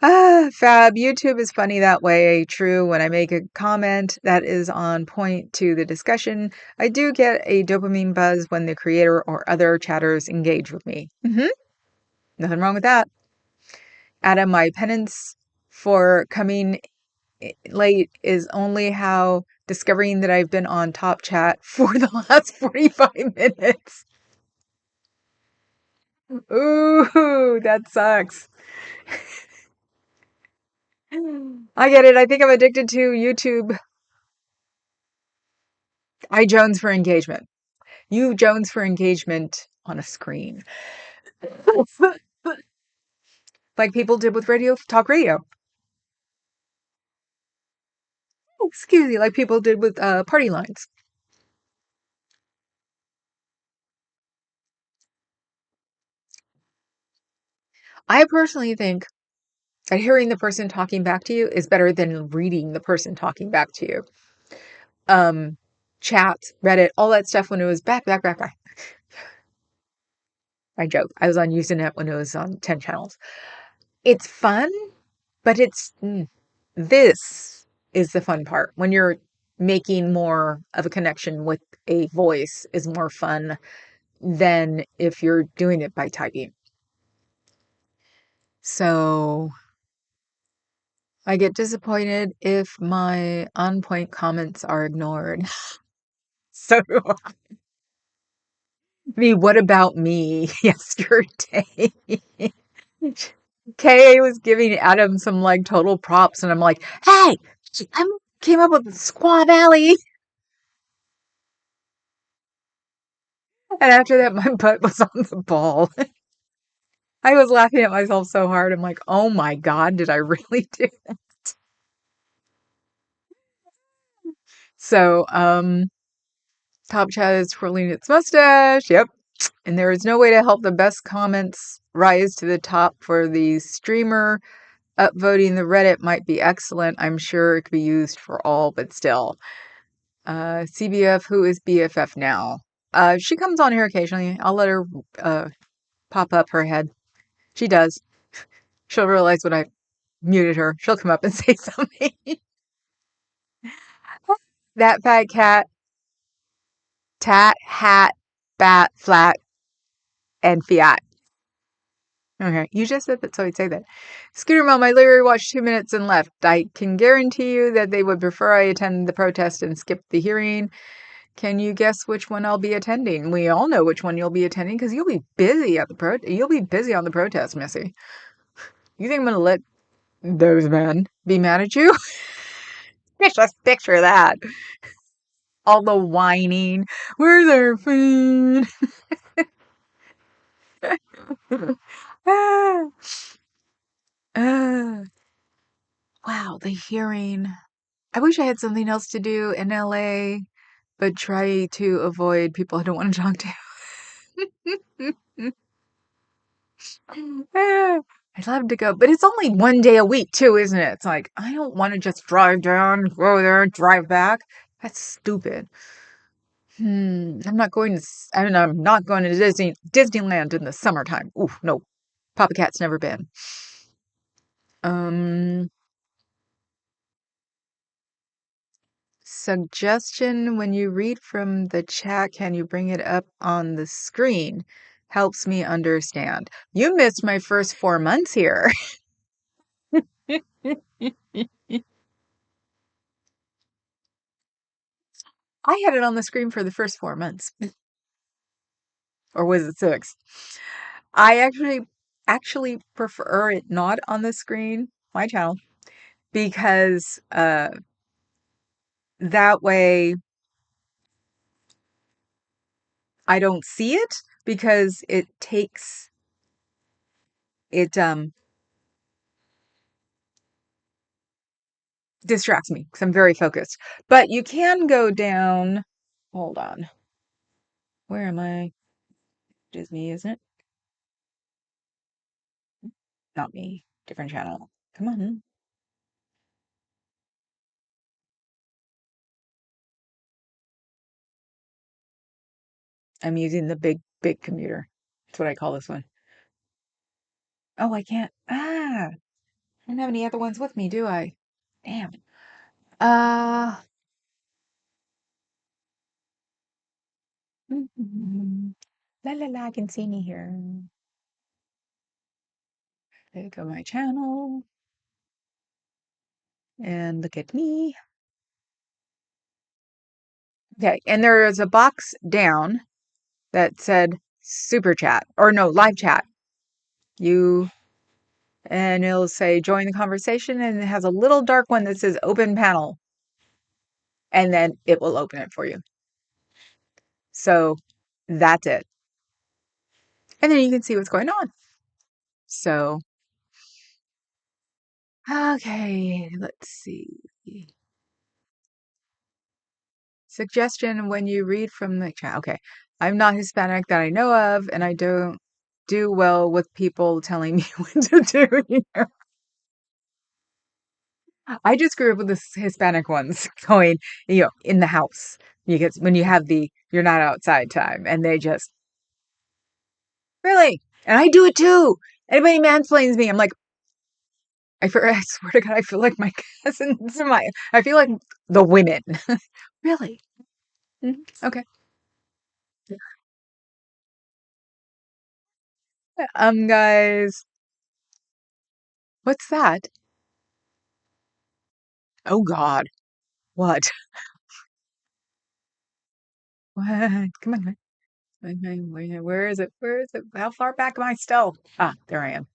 Fab. YouTube is funny that way. True. When I make a comment that is on point to the discussion, I do get a dopamine buzz when the creator or other chatters engage with me. Nothing wrong with that. Adam, my penance for coming late is only how discovering that I've been on Top Chat for the last 45 minutes. Ooh, that sucks. I get it. I think I'm addicted to YouTube. I Jones for engagement. You Jones for engagement on a screen. Like people did with talk radio. Excuse me, like people did with party lines. I personally think that hearing the person talking back to you is better than reading the person talking back to you. Chat, Reddit, all that stuff when it was back. I joke. I was on Usenet when it was on 10 channels. It's fun, but this is the fun part. When you're making more of a connection with a voice is more fun than if you're doing it by typing. So I get disappointed if my on point comments are ignored. So what about me yesterday? Kay was giving Adam some like total props, and I'm like, hey, I came up with Squaw Valley. And after that, my butt was on the ball. I was laughing at myself so hard. I'm like, oh my God, did I really do that? So, Top Chat is twirling its mustache. Yep. And there is no way to help the best comments rise to the top for the streamer. Upvoting the Reddit might be excellent. I'm sure it could be used for all, but still. CBF, who is BFF now? She comes on here occasionally. I'll let her pop up her head. She does. She'll realize when I muted her. She'll come up and say something. That fat cat, tat, hat, bat, flat, and fiat. Okay, you just said that, so I'd say that. Scooter Mom, I literally watched 2 minutes and left. I can guarantee you that they would prefer I attend the protest and skip the hearing. Can you guess which one I'll be attending? We all know which one you'll be attending because you'll be busy at the you'll be busy on the protest, Missy. You think I'm gonna let those men be mad at you? Just picture that. All the whining. Where's our food? Ah, ah. Wow, the hearing. I wish I had something else to do in LA, but try to avoid people I don't want to talk to. Ah, I'd love to go, but it's only 1 day a week too, isn't it? It's like, I don't want to just drive down, go there, drive back. That's stupid. I'm not going to, I mean, I'm not going to Disneyland in the summertime. Ooh, no. Papa Cat's never been. Um, Suggestion, when you read from the chat, can you bring it up on the screen? Helps me understand. You missed my first 4 months here. I had it on the screen for the first 4 months. Or was it 6? I actually prefer it not on the screen, my channel, because that way I don't see it because it distracts me because I'm very focused. But you can go down. Hold on. Where am I? Disney, isn't it? Not me. Different channel. Come on. I'm using the big computer. That's what I call this one. Oh, I can't. I don't have any other ones with me, do I? Damn. Uh, la la la, I can see me here. There go my channel. And look at me. Okay, and there is a box down that said super chat or no, live chat. And it'll say join the conversation, and it has a little dark one that says open panel, and then it will open it for you. So that's it. And then you can see what's going on. So, okay, let's see. Suggestion, when you read from the chat. Okay. I'm not Hispanic that I know of, and I don't do well with people telling me what to do here. I just grew up with the Hispanic ones going, in the house. You get when you have the you're not outside time, and they just really, and I do it too. Anybody mansplains me, I'm like, I swear to God, I feel like my cousins. I feel like the women. Really? Okay. Guys, what's that? Oh God. What? What? Come on. Where is it? Where is it? How far back am I still? Ah, there I am.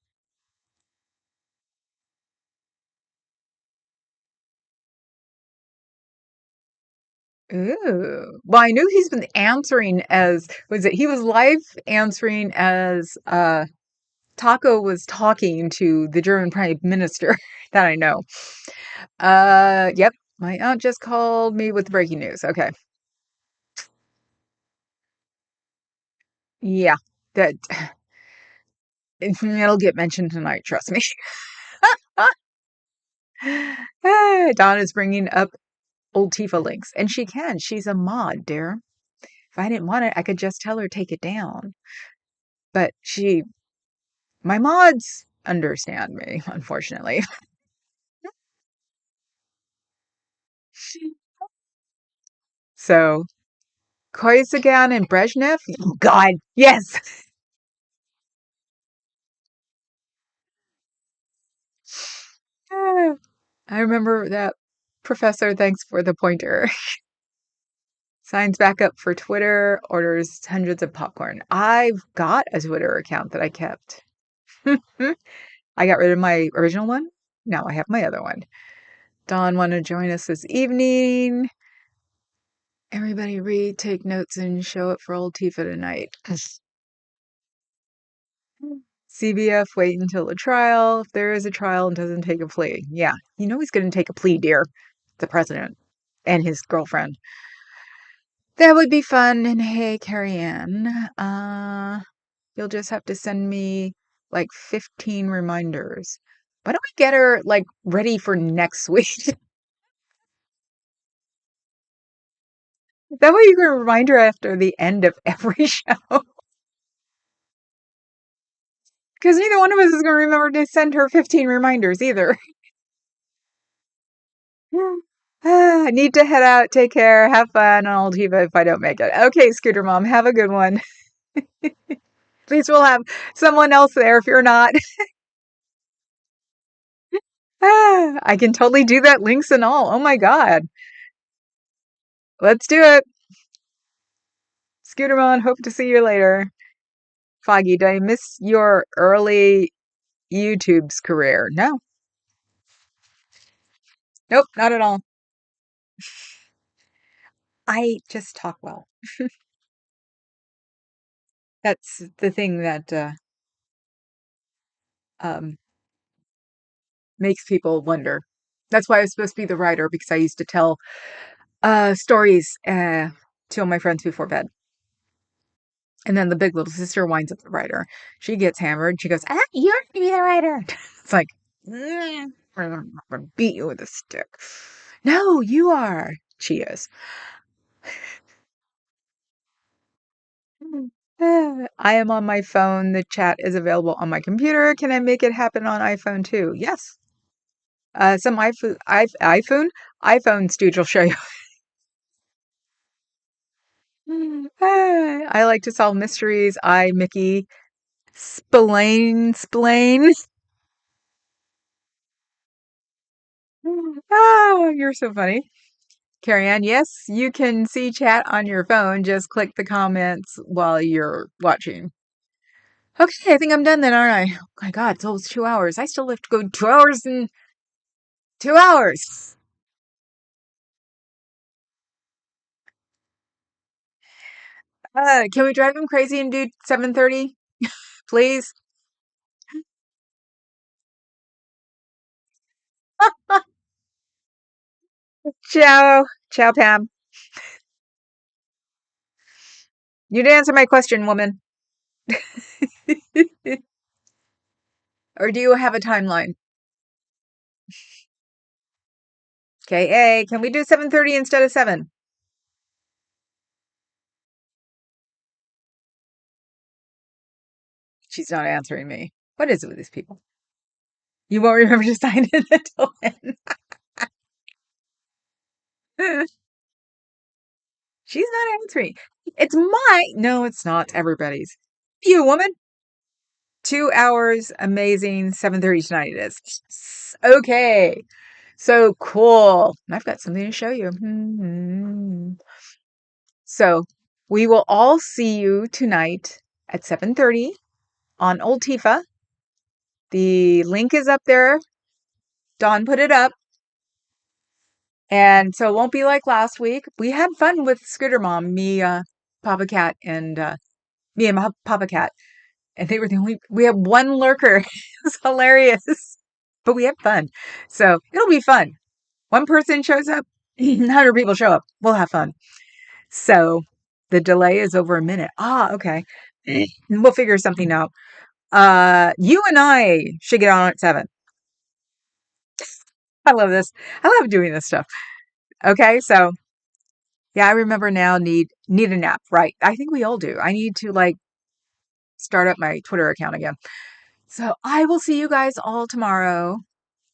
Ooh. Well, I knew he's been answering as was it he was live answering as Taco was talking to the German Prime Minister that I know. Yep. My aunt just called me with breaking news. Okay. Yeah. That it'll get mentioned tonight, trust me. Dawn is bringing up old Tifa links, and she can. She's a mod, dear. If I didn't want it, I could just tell her take it down. But my mods understand me, unfortunately. So, Koizagan and Brezhnev? Oh, God, yes! I remember that professor, thanks for the pointer. Signs back up for Twitter, orders hundreds of popcorn. I've got a Twitter account that I kept. I got rid of my original one. Now I have my other one. Dawn want to join us this evening. Everybody read, take notes, and show up for old Tifa tonight. CBF, wait until the trial. If there is a trial and doesn't take a plea. Yeah, you know he's going to take a plea, dear. The president and his girlfriend. That would be fun. And hey, Carrie Ann, you'll just have to send me like 15 reminders. Why don't we get her like ready for next week? That way you can remind her after the end of every show. Because neither one of us is going to remember to send her 15 reminders either. I need to head out. Take care. Have fun. I'll leave it if I don't make it. Okay, Scooter Mom. Have a good one. At least we'll have someone else there if you're not. I can totally do that. Links and all. Oh my God. Let's do it. Scooter Mom. Hope to see you later. Foggy, did I miss your early YouTube's career? No. Nope, not at all. I just talk well. That's the thing that um, makes people wonder. That's why I was supposed to be the writer because I used to tell stories to all my friends before bed. And then the big little sister winds up the writer. She gets hammered. She goes, you're going to be the writer. It's like, I'm going to beat you with a stick. No, you are. She is. I am on my phone. The chat is available on my computer. Can I make it happen on iPhone too? Yes. Some iPhone stooge will show you. I like to solve mysteries. Mickey, splain. Oh, you're so funny. Carrie Ann, yes, you can see chat on your phone. Just click the comments while you're watching. Okay, I think I'm done then, aren't I? Oh my God, it's almost 2 hours. I still have to go 2 hours and 2 hours. Can we drive them crazy and do 7:30, please? Ciao. Ciao, Pam. You didn't answer my question, woman. Or do you have a timeline? Okay, hey, can we do 7:30 instead of 7? She's not answering me. What is it with these people? You won't remember to sign in until then. She's not answering. It's my. No, it's not everybody's. You, woman. 2 hours. Amazing. 7:30 tonight it is. Okay. So cool. I've got something to show you. Mhm. So we will all see you tonight at 7:30 on Old Tifa. The link is up there. Dawn put it up. And so it won't be like last week. We had fun with Scooter Mom, me, Papa Cat, and me and Papa Cat. And they were the only, we had one lurker. It was hilarious. But we had fun. So it'll be fun. One person shows up, 100 people show up. We'll have fun. So the delay is over a minute. Ah, okay. We'll figure something out. You and I should get on at 7. I love this. I love doing this stuff. Okay, so yeah, I remember now need a nap, right? I think we all do. I need to like start up my Twitter account again. So I will see you guys all tomorrow.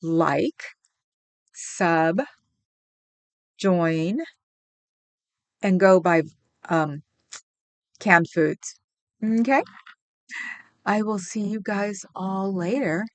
Like, sub, join, and go buy um canned foods. Okay? I will see you guys all later.